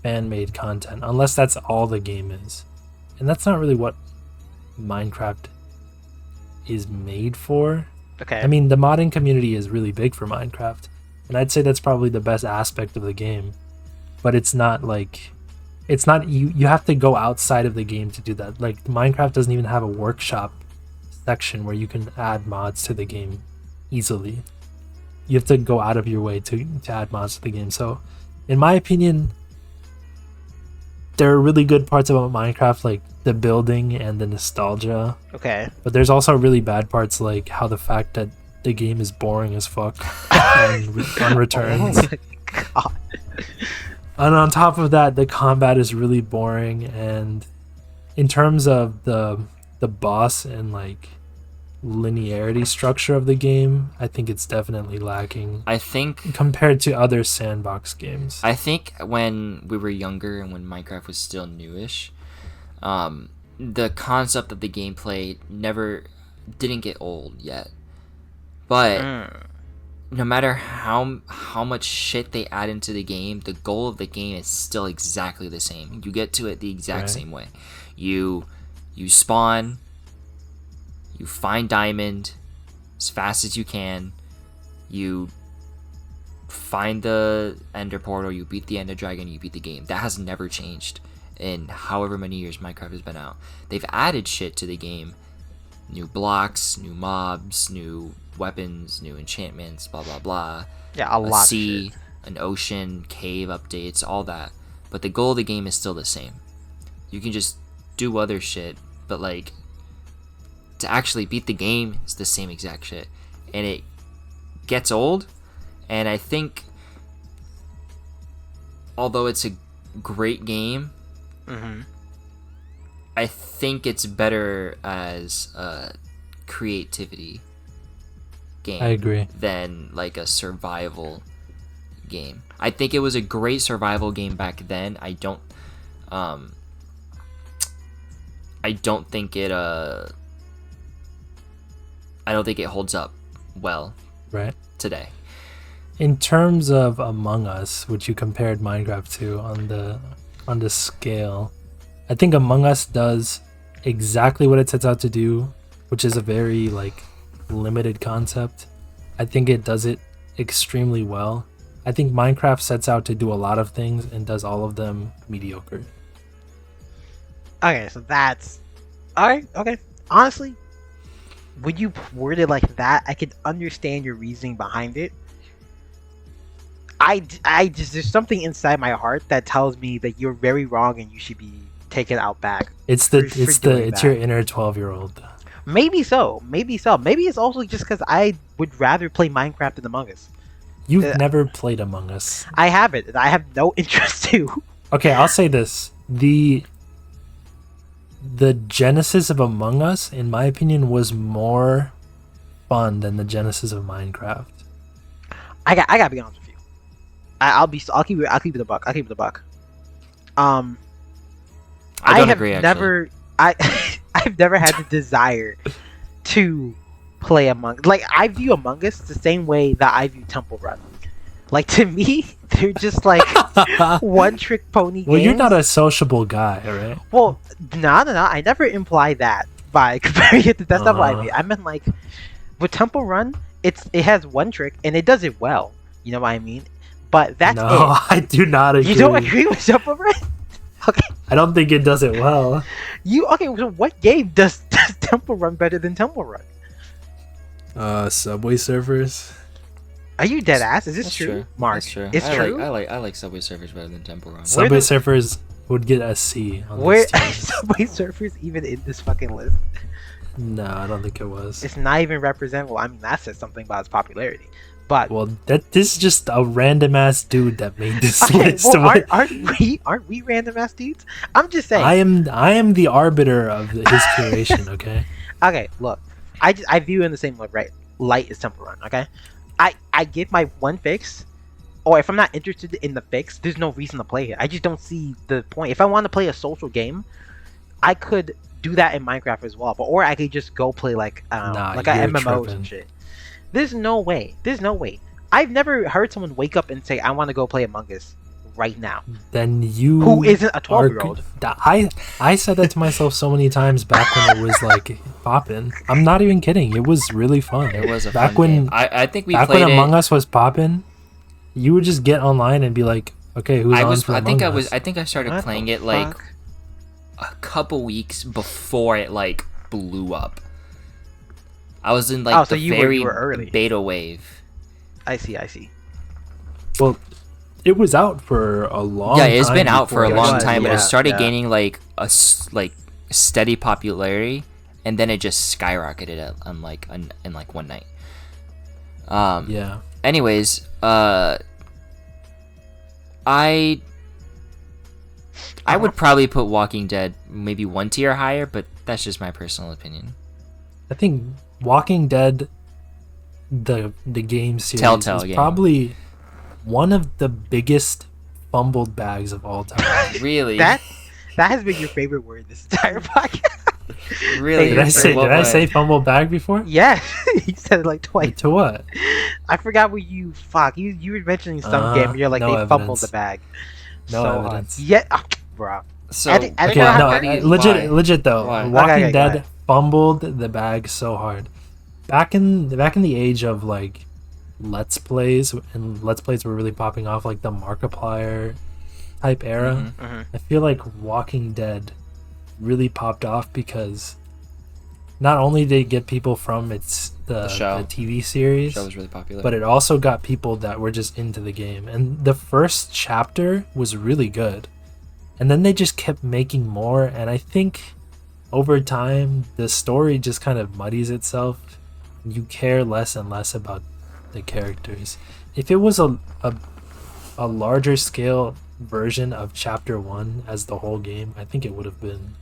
fan-made content, unless that's all the game is. And that's not really what Minecraft is made for. Okay. I mean, the modding community is really big for Minecraft, and I'd say that's probably the best aspect of the game. But it's not you have to go outside of the game to do that. Like, Minecraft doesn't even have a workshop section where you can add mods to the game. easily. You have to go out of your way to add mods to the game. So, in my opinion, there are really good parts about Minecraft, like the building and the nostalgia. Okay. But there's also really bad parts, like how the fact that the game is boring as fuck on returns. Oh my god. And on top of that, the combat is really boring. And in terms of the boss and like linearity structure of the game, I think it's definitely lacking. I think compared to other sandbox games. I think when we were younger and when Minecraft was still newish, the concept of the gameplay didn't get old yet. But no matter how much shit they add into the game, the goal of the game is still exactly the same. You get to it the exact same way. You spawn, you find diamond as fast as you can, you find the ender portal, you beat the ender dragon, you beat the game. That has never changed in however many years Minecraft has been out. They've added shit to the game. New blocks, new mobs, new weapons, new enchantments, blah blah blah. Yeah, a lot. Sea, of shit. an ocean, cave updates, all that. But the goal of the game is still the same. You can just do other shit, but like to actually beat the game is the same exact shit. And it gets old, and I think although it's a great game, I think it's better as a creativity game. I agree. Than like a survival game. I think it was a great survival game back then. I don't think it holds up well today. In terms of Among Us, which you compared Minecraft to on the scale, I think Among Us does exactly what it sets out to do, which is a very like limited concept. I think it does it extremely well. I think Minecraft sets out to do a lot of things and does all of them mediocre. Okay, so that's alright. Okay, honestly, when you word it like that, I can understand your reasoning behind it. I just there's something inside my heart that tells me that you're very wrong and you should be taken out back. It's your inner 12-year-old. Maybe so. Maybe it's also just because I would rather play Minecraft than Among Us. You've never played Among Us. I haven't. And I have no interest to. Okay, I'll say this: the genesis of Among Us, in my opinion, was more fun than the genesis of Minecraft. I gotta be honest with you. I'll keep it a buck. I'll keep it a buck. I don't agree. Never. I've never had the desire to play I view Among Us the same way that I view Temple Run. Like, to me, they're just like one-trick pony games. Well, you're not a sociable guy, right? Well, no. I never imply that by comparing it to that's not what I mean. I meant like with Temple Run, it has one trick and it does it well. You know what I mean? But that's it. I do not agree. You don't agree with Temple Run? Okay. I don't think it does it well. So what game does Temple Run better than Temple Run? Subway Surfers. Are you dead ass? Is this That's true? true. Mark, That's true. it's true. I like Subway Surfers better than Temple Run. Subway Surfers would get a C on Where this team. Subway Surfers even in this fucking list? No, I don't think it was. It's not even representable. I mean, that says something about its popularity. But this is just a random ass dude that made this list. Well, aren't we random ass dudes? I'm just saying. I am the arbiter of his curation. Okay. Okay. Look, I view it in the same light as Temple Run. Okay. I give my one fix, or if I'm not interested in the fix, there's no reason to play it. I just don't see the point. If I want to play a social game, I could do that in Minecraft as well. Or I could just go play like an MMO and shit. There's no way. I've never heard someone wake up and say, I want to go play Among Us right now. Then you... Who isn't a 12-year-old? I said that to myself so many times back when it was like poppin'. I'm not even kidding. It was really fun. It was a back fun when game. I think we back played when Among Us was poppin', you would just get online and be like, okay, who's on for Among Us? I think I started playing it like a couple weeks before it like blew up. I was in like so the you very were early. beta wave. I see. Well, it was out for a long Yeah, time. it's been out for a before long was, time, but it yeah, started yeah. gaining like like steady popularity, and then it just skyrocketed in like one night. Yeah. Anyways, I would probably put Walking Dead maybe one tier higher, but that's just my personal opinion. I think Walking Dead, the game series, Telltale is game. probably one of the biggest fumbled bags of all time. Really? That has been your favorite word this entire podcast. Really? Did I say fumbled bag before? Yeah, you said it like twice. To what? I forgot what you were mentioning some game. You're like no they fumbled evidence. the bag. No so evidence. Yeah, bro. So I didn't Okay, know how- no, why do you- legit though. Why? Walking Okay, go Dead ahead. fumbled the bag so hard. Back in the age of like Let's Plays, and Let's Plays were really popping off, like the Markiplier type era. Mhm. I feel like Walking Dead really popped off because not only did it get people from the show. the TV series, Show was really popular. but it also got people that were just into the game. And the first chapter was really good. And then they just kept making more, and I think over time the story just kind of muddies itself. You care less and less about the characters. If it was a larger scale version of chapter 1 as the whole game, I think it would have been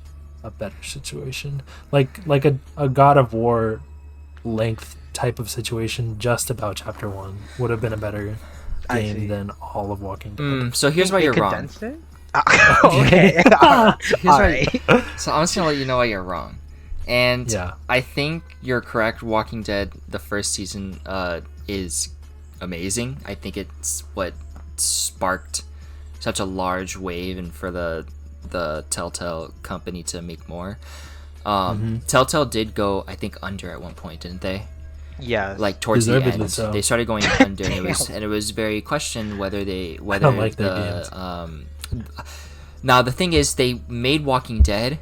a better situation. Like a God of War length type of situation just about chapter 1 would have been a better I see. game than all of Walking Dead. So here's why They you're wrong. condensed it? Okay. Here's why- Alright. So I'm just gonna let you know why you're wrong. And Yeah. I think you're correct. Walking Dead, the first season, is amazing. I think it's what sparked such a large wave, and for the Telltale company to make more. Telltale did go, I think, under at one point, didn't they? Yeah. Like towards the Deservedly end, so. they started going under, and it was very questioned whether like their games. Now the thing is, they made Walking Dead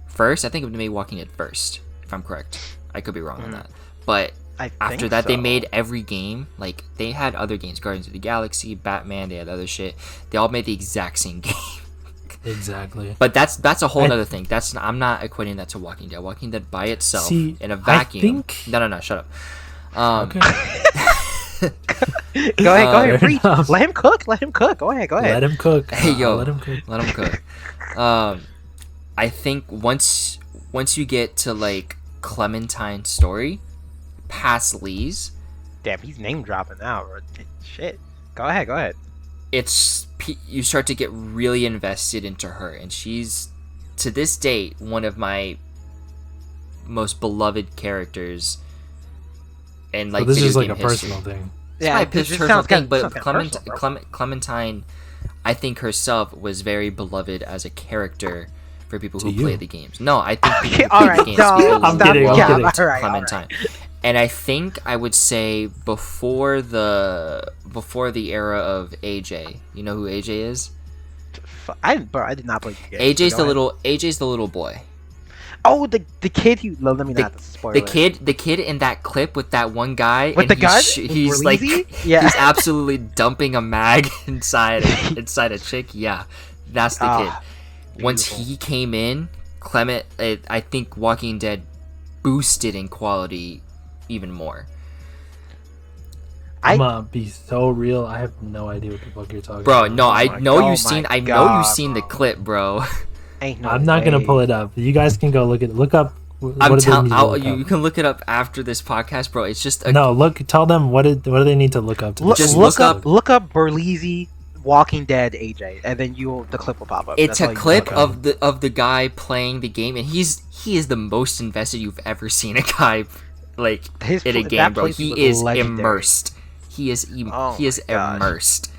first. I think they made Walking Dead first, if I'm correct. I could be wrong on that, but I after think that, they so. made every game. Like they had other games, Guardians of the Galaxy, Batman. They had other shit. They all made the exact same game. Exactly. But that's a whole other thing. I'm not equating that to Walking Dead. Walking Dead by itself, See, in a I vacuum. think- No, shut up. Okay. Go ahead, Fair preach. enough. Let him cook. Go ahead. Let him cook. Hey, yo. Let him cook. Let them cook. I think once you get to like Clementine's story, past Lee's, Damn, he's name dropping now, bro. Shit. Go ahead. you start to get really invested into her, and she's to this date one of my most beloved characters. And like So this video is like game a history. personal thing. It's my this personal sounds thing, kinda- but sounds kinda personal, bro. Clementine, I think herself was very beloved as a character for people who To you. play the games. No, I think people who All play right, the games no, people I'm love kidding, I'm kidding. Clementine. And I think I would say before the era of AJ. You know who AJ is? I did not play the game. AJ's Go ahead. AJ's the little boy. Oh, the kid who. Let me not spoil The it. kid in that clip with that one guy With and the gun? he's like Releasy? Yeah. he's absolutely dumping a mag inside a chick. Yeah, that's the kid. Once beautiful. he came in, I think Walking Dead boosted in quality even more. I'm gonna be so real. I have no idea what the fuck you're talking Bro, about. no, I my- know oh you've my seen the God, clip, bro. Ain't no I'm not gonna way. pull it up. You guys can go look up. I'm What do they telling need to look you up? can look it up after this podcast, bro. It's just a No, look. Tell them what do they need to look up to? Just Look look up Berlizzi Walking Dead AJ, and then the clip will pop up. It's That's all a you clip need to know. of the guy playing the game, and he is the most invested you've ever seen a guy like His in a that game, bro. place He was is legendary. immersed. He is Oh he is my gosh. immersed,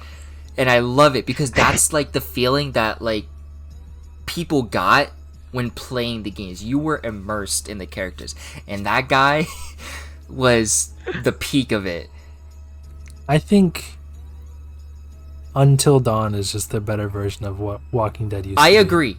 and I love it because that's like the feeling that like people got when playing the games. You were immersed in the characters, and that guy was the peak of it. I think Until Dawn is just a better version of what Walking Dead used to I be. agree.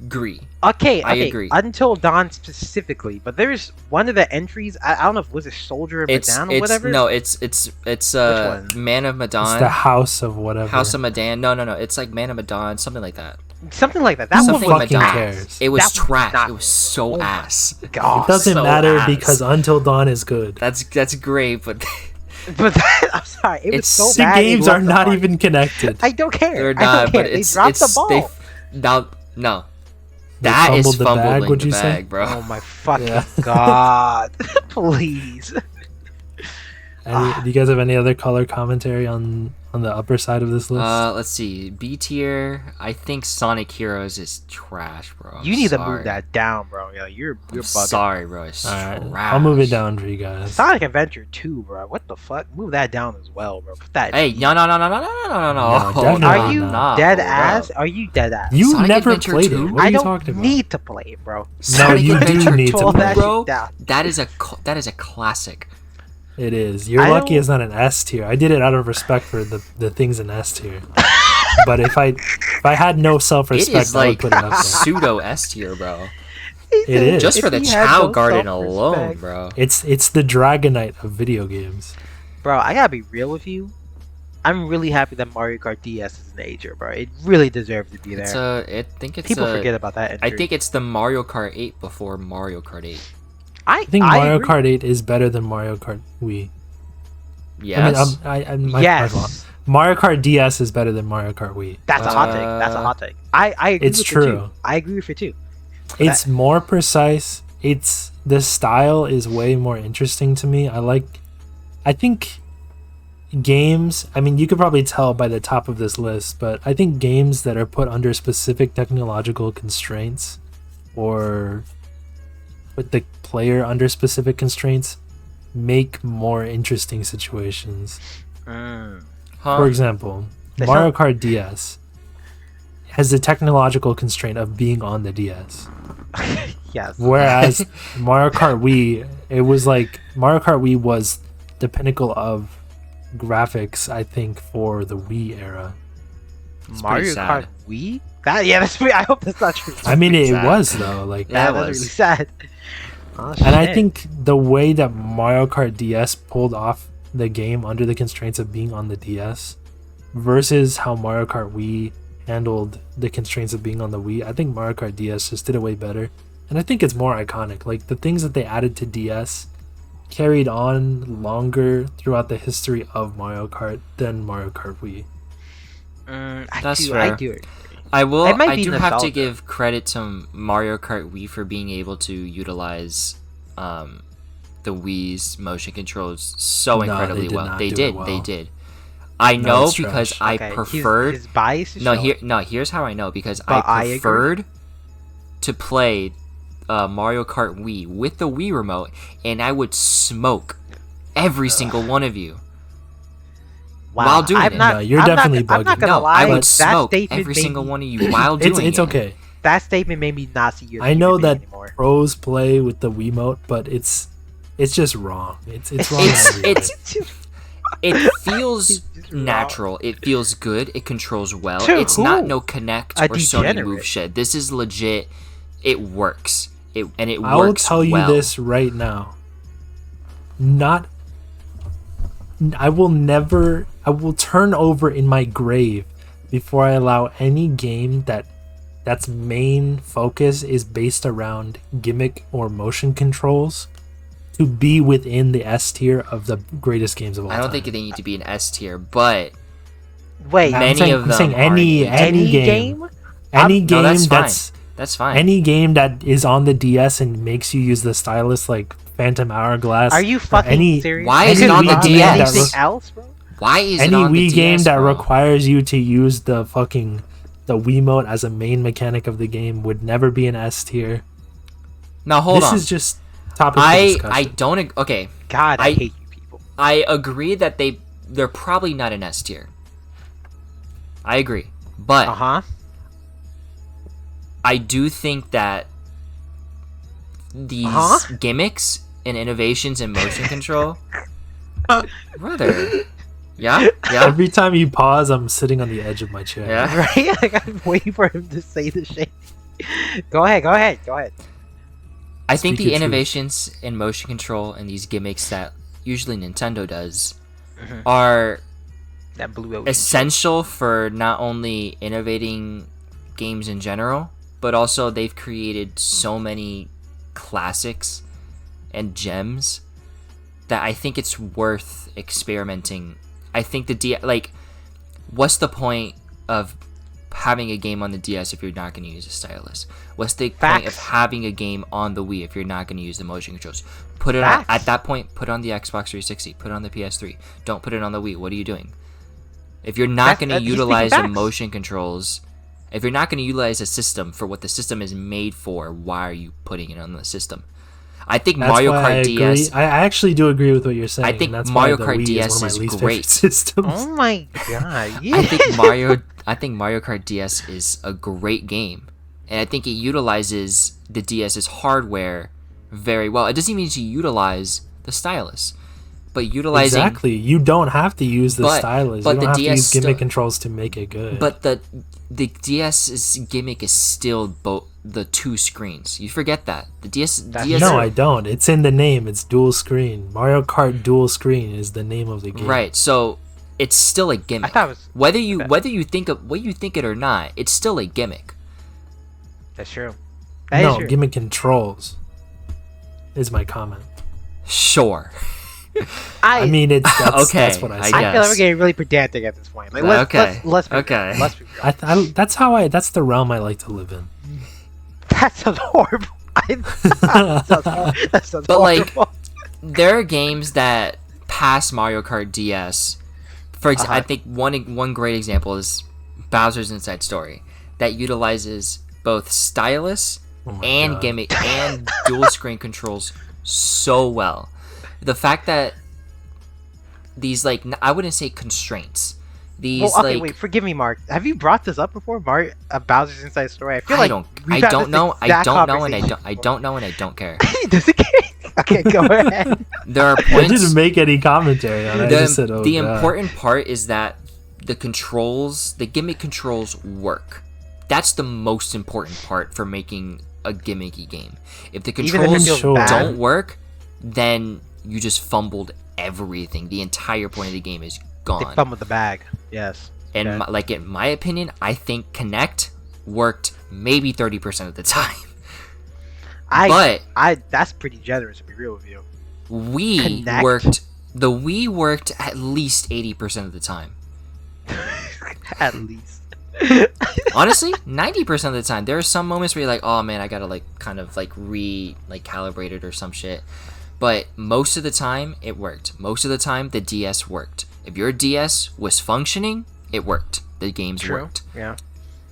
agree. Okay, I agree. Until Dawn specifically, but there's one of the entries. I don't know if was it Soldier of Medan or whatever. No, it's one? Man of Medan. It's the House of whatever. House of Medan. No. It's like Man of Medan, something like that. Something like that. That Who one Something was fucking Medan. cares? It was That was trash. not It was good, so bro. Oh my ass. God. It doesn't so matter ass. because Until Dawn is good. That's great, but But I'm sorry, it was It's- so The bad. games they are left not the mark. even connected. I don't care. they're I don't not. care. But They it's dropped the ball. No. They That is fumbled the bag, fumbling would the you say? bag, bro. Oh my fucking Yeah. god! Please. Do you guys have any other color commentary on the upper side of this list? Let's see. B tier. I think Sonic Heroes is trash, bro. You need to Sorry. move that down, bro. Yeah, you're I'm bugging. sorry, bro. It's All right, trash. I'll move it down for you guys. Sonic Adventure 2, bro. What the fuck? Move that down as well, bro. Put that. Hey, no. No, definitely Are you not, dead bro. ass? Are you dead ass? You Sonic never Adventure played 2? it. What are I you don't talking about? need to play it, bro. Sonic you do Adventure need to 12 play that it. bro. shit down. That is a classic. It is. You're I lucky don't- it's not an S tier. I did it out of respect for the things in S tier. But if I had no It self-respect, is I would like put it up there. pseudo S tier, bro. It is. Just If for the he had Chow no Garden alone, self-respect. bro. It's the Dragonite of video games. Bro, I gotta be real with you. I'm really happy that Mario Kart DS is an ager, bro. It really deserves to be there. I think it's People forget about that entry. I think it's the Mario Kart 8 before Mario Kart 8. I think Mario agree. Kart 8 is better than Mario Kart Wii. Yes. Yes. my fault. Mario Kart DS is better than Mario Kart Wii. That's a hot take. That's a hot take. I agree It's with true. it too. I agree with it too. It's more precise. It's the style is way more interesting to me. I think games, I mean, you could probably tell by the top of this list, but I think games that are put under specific technological constraints or put the player under specific constraints make more interesting situations. Huh? For example, They Mario Kart DS has the technological constraint of being on the DS. Yes. Whereas Mario Kart Wii, it was like Mario Kart Wii was the pinnacle of graphics, I think, for the Wii era. Mario sad. Kart Wii? That's pretty. I hope that's not true. I mean, it sad. was though. Like, Yeah, it that's was. really sad. Oh, and I shit. think the way that Mario Kart DS pulled off the game under the constraints of being on the DS versus how Mario Kart Wii handled the constraints of being on the Wii, I think Mario Kart DS just did it way better. And I think it's more iconic. Like, the things that they added to DS carried on longer throughout the history of Mario Kart than Mario Kart Wii. That's I fair. do agree. I will. It might I be do have to nostalgia. give credit to Mario Kart Wii for being able to utilize the Wii's motion controls so No, they incredibly did well. not They do it did. well. They did. I No, know it's because trash. I Okay, preferred. his bias is No, showing. here's how I know because But I I agree. preferred to play Mario Kart Wii with the Wii remote, and I would smoke every single one of you. Wow, while doing I'm it. Not, No, you're I'm definitely not, I'm not bugging. gonna No, lie. I would that smoke statement every made single me- one of you while doing It's it. okay. That statement made me not see you. as a I know human that being anymore. pros play with the Wiimote, but it's just wrong. It's wrong. in It's- every way. it's- It feels It's just wrong. natural. It feels good. It controls well. To It's not who? no Connect A or Sony degenerate. move shit. This is legit. It works. It I will works tell you well. this right now. I will turn over in my grave before I allow any game that's main focus is based around gimmick or motion controls to be within the S tier of the greatest games of all I time. don't think they need to be an S tier, but Wait, I'm many saying, of I'm them saying are any any game. Any No, game that's fine. that's that's fine. any game that is on the DS and makes you use the stylus like Phantom Hourglass. Are you fucking any- serious? Why is Any it on the Wii DS? Anything That else, bro? Why is any it on Wii the game DS, that bro? requires you to use the Wiimote as a main mechanic of the game would never be an S tier. Now hold This on. is just topic for I discussion. don't okay. God, I I- hate you people. I agree that they're probably not an S tier. I agree, but Uh-huh. I do think that these Uh-huh. gimmicks and innovations in motion control, brother. Yeah. Every time you pause, I'm sitting on the edge of my chair. Yeah. Right? Like, I'm waiting for him to say the shit. Go ahead. I think Speak the your truth. innovations in motion control and these gimmicks that usually Nintendo does Mhm. are That blue ocean. essential for not only innovating games in general, but also they've created so many classics and gems that I think it's worth experimenting. I think what's the point of having a game on the DS if you're not going to use a stylus? What's the point of Facts. having a game on the Wii if you're not going to use the motion controls? Put it on, Facts. at that point. Put it on the Xbox 360. Put it on the PS3. Don't put it on the Wii. What are you doing? If you're not going to he's speaking utilize the facts. motion controls, if you're not going to utilize a system for what the system is made for, why are you putting it on the system? I think That's Mario why Kart I DS. agree. I actually do agree with what you're saying. I think and that's Mario why the Kart Wii DS is one of is my least great. favorite systems. Oh my god! Yeah. I think Mario Kart DS is a great game, and I think it utilizes the DS's hardware very well. It doesn't mean to utilize the stylus, but utilizing Exactly. You don't have to use the But- stylus. but you the don't have to DS use gimmick still- controls to make it good. But the DS's gimmick is still both the two screens. You forget that the DS. DS no, I don't. It's in the name. It's dual screen. Mario Kart dual screen is the name of the game. right. So it's still a gimmick. I thought it was. whether you okay. whether you think it or not, it's still a gimmick. That's true. That is No, true. gimmick controls is my comment. Sure. I mean, that's Okay, what I I said. I feel like we're guess. getting really pedantic at this point. Like, Okay. let's be Okay. real. Let's be real. That's the realm I like to live in. That sounds horrible. That sounds But, like, horrible. There are games that pass Mario Kart DS. For example, I Uh-huh. think one great example is Bowser's Inside Story that utilizes both stylus Oh my and God. gimmick and dual screen controls so well. The fact that these I wouldn't say constraints. These Well, okay, wait. Forgive me, Mark. Have you brought this up before, Mario? Bowser's Inside Story. I feel like I we've had don't this know. I exact don't know, and conversation I don't know, and I don't care. before. Does it care? Okay, go ahead. There are I points. didn't make any commentary on it. I just said, oh, The God. important part is that the controls, the gimmick controls, work. That's the most important part for making a gimmicky game. If the Even if it controls feels Sure. bad. don't work, then you just fumbled everything. The entire point of the game is They gone. fumbled the bag. Yes. And Okay. in my opinion, I think Connect worked maybe 30% of the time. But That's pretty generous to be real with you. Wii Connect? worked. The Wii worked at least 80% of the time. At least. Honestly, 90% of the time. There are some moments where you're like, oh man, I gotta calibrate it or some shit. But most of the time, it worked. Most of the time, the DS worked. If your DS was functioning, it worked. The games True. worked. Yeah.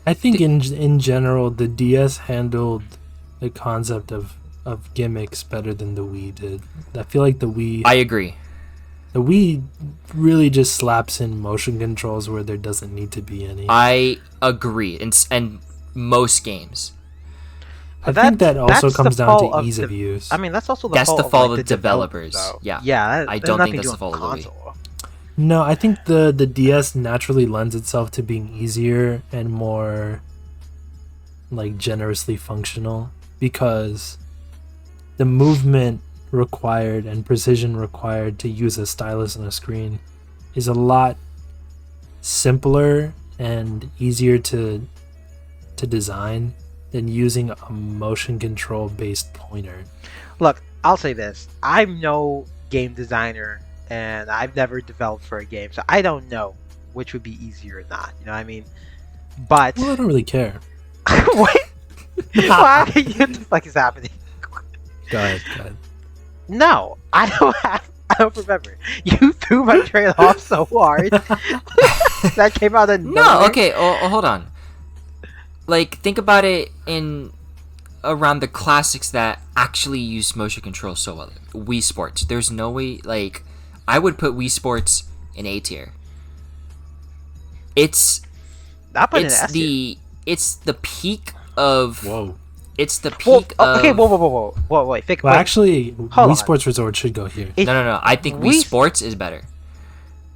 I think in general, the DS handled the concept of gimmicks better than the Wii did. I feel like the I agree. Wii really just slaps in motion controls where there doesn't need to be any. I agree. And most games. I think that also that's comes the down fault to of ease the- of use. I mean, that's also the That's fault the of, fault like, of the developers, though. yeah. Yeah. I that don't has think nothing to that's do the with fault of the Wii. console. No, I think the DS naturally lends itself to being easier and more like generously functional because the movement required and precision required to use a stylus on a screen is a lot simpler and easier to design than using a motion control based pointer. Look, I'll say this. I'm no game designer, and I've never developed for a game, so I don't know which would be easier or not. You know what I mean? But Well, I don't really care. what? What the fuck is happening? Go ahead. No, I don't remember. You threw my trail off so hard that came out of No, nowhere. okay, hold on. Like, think about it in around the classics that actually use motion control so well. Wii Sports. There's no way, like, I would put Wii Sports in A tier. It's Not putting it's an S tier. it's the peak of Whoa. it's the Well, peak of okay, whoa, wait. Think, Well, wait. actually, Hold Wii on. Sports Resort should go here. It- no. I think Wii Wii- Sports is better.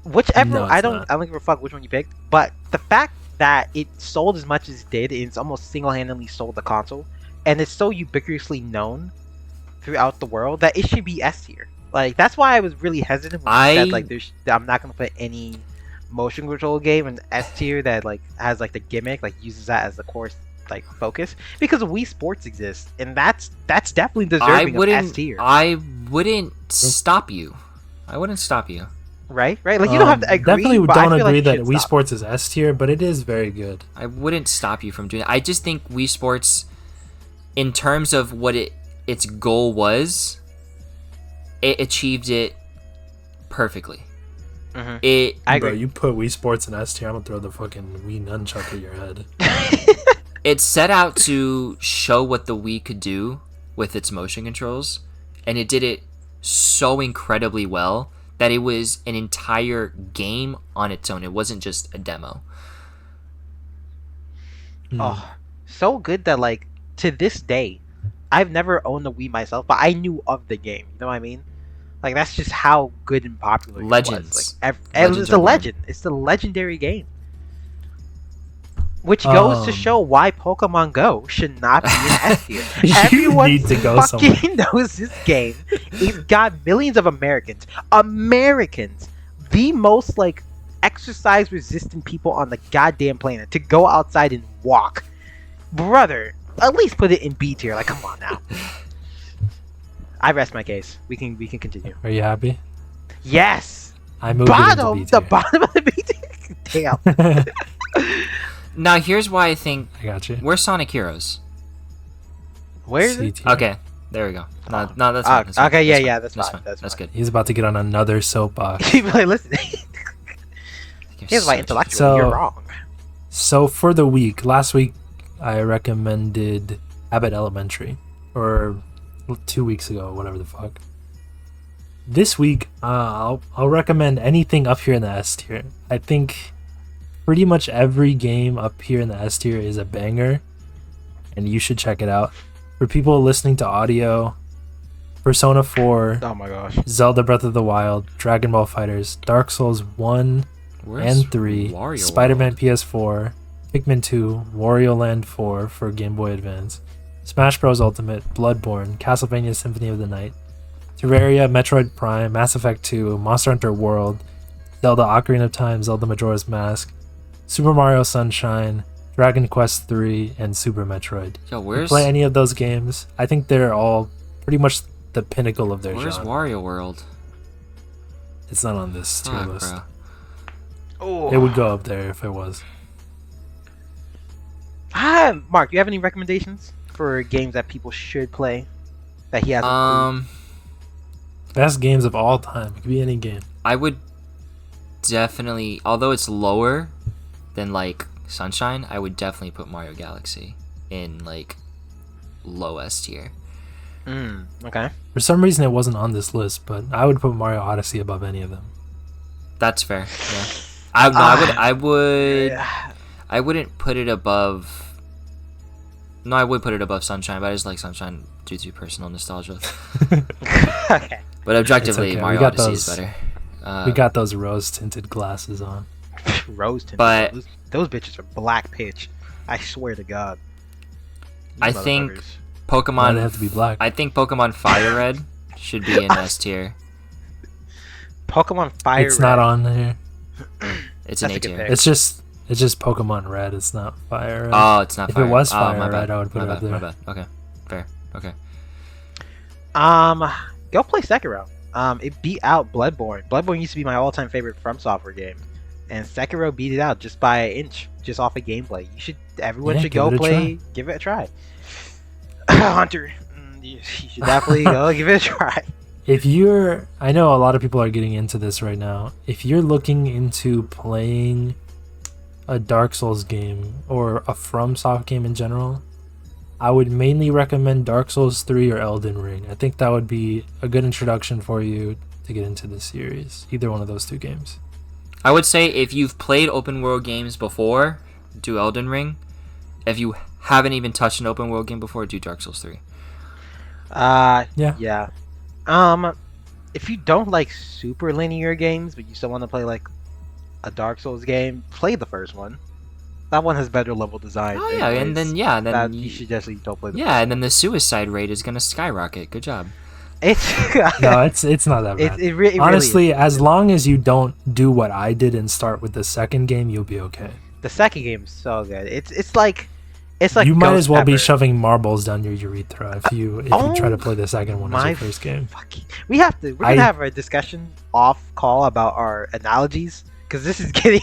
Whichever No, it's I don't not. give a fuck which one you picked, but the fact that it sold as much as it did, and it's almost single-handedly sold the console, and it's so ubiquitously known throughout the world that it should be S tier. Like that's why I was really hesitant when you said like I'm not gonna put any motion control game in S tier that like has like the gimmick, like uses that as the core like focus, because Wii Sports exists, and that's definitely deserving of S tier. I wouldn't stop you. I wouldn't stop you. Right? Like you don't have to agree. Definitely but don't I feel agree like that Wii Sports is S tier, but it is very good. I wouldn't stop you from doing it. I just think Wii Sports, in terms of what its goal was, it achieved it perfectly. Mm-hmm. I agree. Bro, you put Wii Sports in S tier, I'm gonna throw the fucking Wii nunchuck at your head. It set out to show what the Wii could do with its motion controls, and it did it so incredibly well that it was an entire game on its own. It wasn't just a demo. Oh, so good that like to this day, I've never owned a Wii myself, but I knew of the game. You know what I mean? Like that's just how good and popular Legends. it was. Like, it's a legend. It's the legendary game. Which goes to show why Pokemon Go should not be in S tier. Everyone need to go fucking knows this game. It's got millions of Americans, the most like exercise resistant people on the goddamn planet, to go outside and walk. Brother, at least put it in B tier. Like, come on now. I rest my case. We can continue. Are you happy? Yes. I moved bottom, it into B tier. the bottom of the B tier. Damn. Now here's why I think I got you. we're Sonic Heroes. Where is it? Okay, there we go. No, that's fine. That's okay, fine. yeah, That's that's fine. fine. That's good. He's about to get on another soapbox. Keep like listening. Here's why intellectual. You're wrong. So for the week, last week I recommended Abbott Elementary, or 2 weeks ago, whatever the fuck. This week, I'll recommend anything up here in the S tier. I think pretty much every game up here in the S tier is a banger, and you should check it out. For people listening to audio, Persona 4, Oh my gosh. Zelda Breath of the Wild, Dragon Ball FighterZ, Dark Souls 1 and 3, Wario Spider-Man World? PS4, Pikmin 2, Wario Land 4 for Game Boy Advance, Smash Bros. Ultimate, Bloodborne, Castlevania Symphony of the Night, Terraria, Metroid Prime, Mass Effect 2, Monster Hunter World, Zelda Ocarina of Time, Zelda Majora's Mask, Super Mario Sunshine, Dragon Quest 3, and Super Metroid. Yo, If you where's play any of those games, I think they're all pretty much the pinnacle of their Where's genre. Wario World? It's not on this tier Fuck, list. bro. Oh. It would go up there if it was. Mark, you have any recommendations for games that people should play that he hasn't? Best games of all time. It could be any game. I would definitely, although it's lower than like Sunshine, I would definitely put Mario Galaxy in like low S tier. Okay. For some reason, it wasn't on this list, but I would put Mario Odyssey above any of them. That's fair. Yeah. I wouldn't put it above. No, I would put it above Sunshine, but I just like Sunshine due to personal nostalgia. Okay. But objectively, okay. Mario Odyssey is better. We got those rose-tinted glasses on. Rose tinted. But- those bitches are black pitch. I swear to God. I These think motherfuckers. Why Pokemon. they have to be black? I think Pokemon Fire Red should be in S tier. Pokemon Fire. It's not Red. on there. It's an That's A a good tier. pick. It's just Pokemon Red. It's not Fire Red. Oh, it's not If Fire. it was oh, Fire my Red, bad. I would put my it up bad, there. My bad. Okay, fair. Okay. Go play Sekiro. It beat out Bloodborne. Bloodborne used to be my all-time favorite From Software game, and Sekiro beat it out just by an inch, just off of gameplay. Everyone Yeah, should give go it a play, give it a try. Hunter, you should definitely go give it a try. I know a lot of people are getting into this right now. If you're looking into playing a Dark Souls game or a FromSoft game in general, I would mainly recommend Dark Souls 3 or Elden Ring. I think that would be a good introduction for you to get into the series. Either one of those two games. I would say if you've played open world games before, do Elden Ring. If you haven't even touched an open world game before, do Dark Souls 3. Yeah. If you don't like super linear games, but you still want to play like a Dark Souls game, play the first one. That one has better level design. Oh yeah, and then that you should definitely don't play. And then the suicide rate is gonna skyrocket. Good job. No, it's not that bad. It Honestly, really as long as you don't do what I did and start with the second game, you'll be okay. the second game is so good. It's like you might Ghost as well be Pepper. shoving marbles down your urethra if you try to play the second one as my your first game. We're gonna have a discussion off call about our analogies because this is getting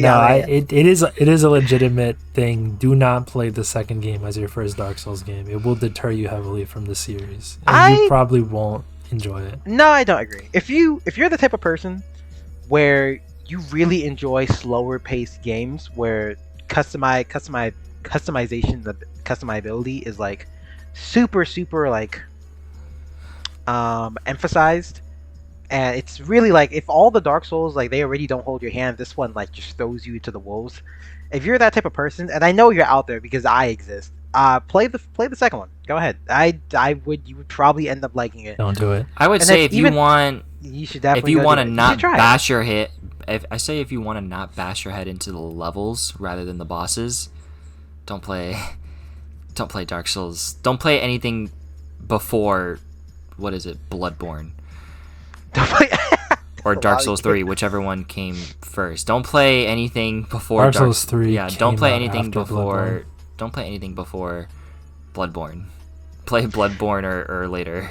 No, out of hand. it is a legitimate thing. Do not play the second game as your first Dark Souls game. It will deter you heavily from the series, and you probably won't enjoy it. No, I don't agree. If you're the type of person where you really enjoy slower paced games where customization, the customizability is like super like emphasized, and it's really like if all the Dark Souls like they already don't hold your hand, this one like just throws you to the wolves. If you're that type of person, and I know you're out there because I exist, play the second one. Go ahead. You would probably end up liking it. Don't do it. I would And say if if you want You should definitely. if you want to not bash your head, if you want to not bash your head into the levels rather than the bosses, don't play Dark Souls. Don't play anything before Bloodborne or Dark Souls 3, whichever one came first. Don't play anything before Dark Souls 3. Yeah, don't play came out anything after before Bloodborne. don't play anything before Bloodborne. Play Bloodborne or later.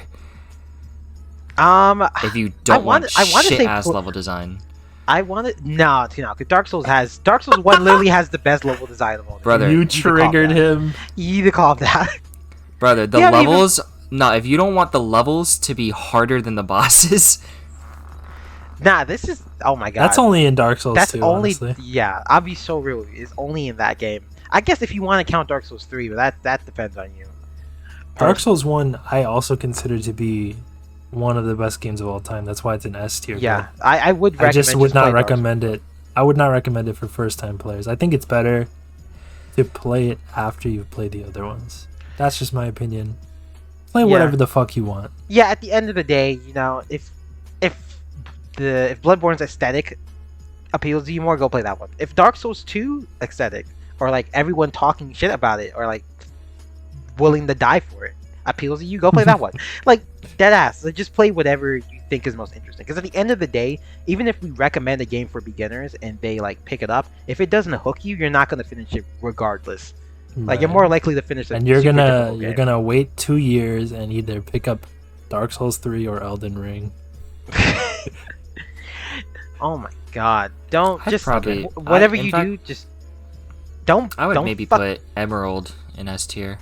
If you don't want shit ass level design. I want it. No, because Dark Souls 1 literally has the best level design of all. Brother, you triggered him. You need to calm down. Brother, the levels. No, if you don't want the levels to be harder than the bosses. Nah, this is. Oh my god. That's only in Dark Souls 2, That's only. honestly. Yeah, I'll be so real. It's only in that game. I guess if you want to count Dark Souls 3, but that depends on you. Dark Souls 1, I also consider to be one of the best games of all time. That's why it's an S tier. Yeah, I would. I just would not play Dark recommend it. I would not recommend it for first-time players. I think it's better to play it after you've played the other ones. That's just my opinion. Play whatever the fuck you want. Yeah, at the end of the day, if Bloodborne's aesthetic appeals to you more, go play that one. If Dark Souls 2 aesthetic, or like everyone talking shit about it, or like willing to die for it, appeals to you, go play that one. Like dead ass. Like, just play whatever you think is most interesting. Because at the end of the day, even if we recommend a game for beginners and they like pick it up, if it doesn't hook you, you're not gonna finish it regardless. Like you're more likely to finish it. And you're gonna wait 2 years and either pick up Dark Souls 3 or Elden Ring. Oh my god! Don't I'd just probably- whatever in you fact- do, just don't. I would don't maybe fuck- put Emerald in S tier.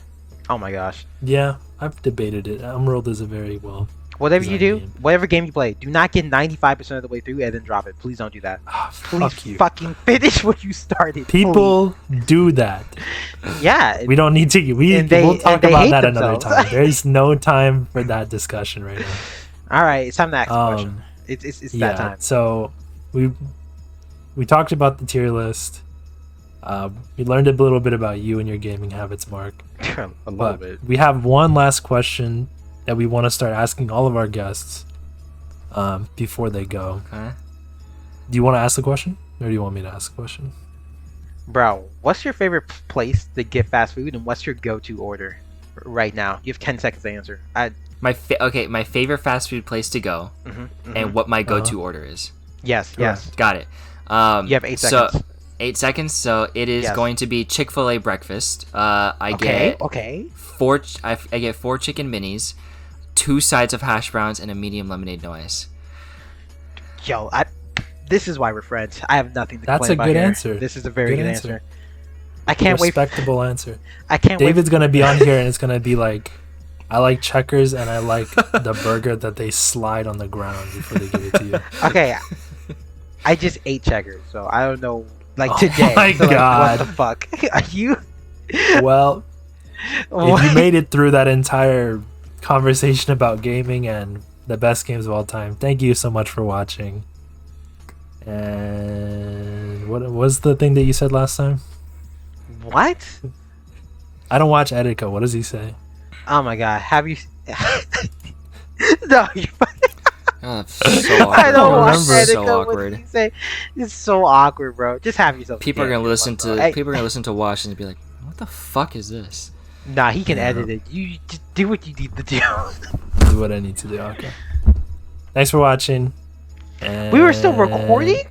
Oh my gosh! Yeah, I've debated it. Emerald is a very well. Whatever you do, Design game. whatever game you play, do not get 95% of the way through and then drop it. Please don't do that. Please Fuck you. fucking finish what you started. People do that. please. Yeah. We don't need to. And they- We'll talk and they about hate that another themselves. time. There's no time for that discussion right now. All right, it's time to ask the question. It's that time. So we talked about the tier list. We learned a little bit about you and your gaming habits, Mark. A little But bit. we have one last question that we want to start asking all of our guests before they go. Okay. Do you want to ask the question, or do you want me to ask the question? Bro, what's your favorite place to get fast food, and what's your go-to order right now? You have 10 seconds to answer. My favorite fast food place to go, and what my go-to order is. Yes. Got it. You have 8 seconds. So 8 seconds. So it is going to be Chick-fil-A breakfast. I get four chicken minis, 2 sides of hash browns, and a medium lemonade no ice. Yo, this is why we're friends. I have nothing to That's complain a about good here. answer. This is a very good Good answer. I can't wait. Respectable answer. I can't wait. David's gonna be on here, and it's gonna be like, I like Checkers, and I like the burger that they slide on the ground before they give it to you. Okay, I just ate Checkers, so I don't know. Like Oh today. my so, like, God. what the fuck? Are you? Well, if you made it through that entire conversation about gaming and the best games of all time, thank you so much for watching. And what was the thing that you said last time? What? I don't watch Etika. What does he say? Oh my god. Have you? No. Oh, so awkward. I don't I want remember. that to So go with awkward. you say. It's so awkward, bro. Just have yourself. People are gonna listen to Hey, people are gonna listen to watch and be like, "What the fuck is this?" nah, he can Yeah. edit it. You just do what you need to do. Do what I need to do. Okay. Thanks for watching. And... We were still recording.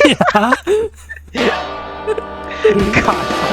yeah. God.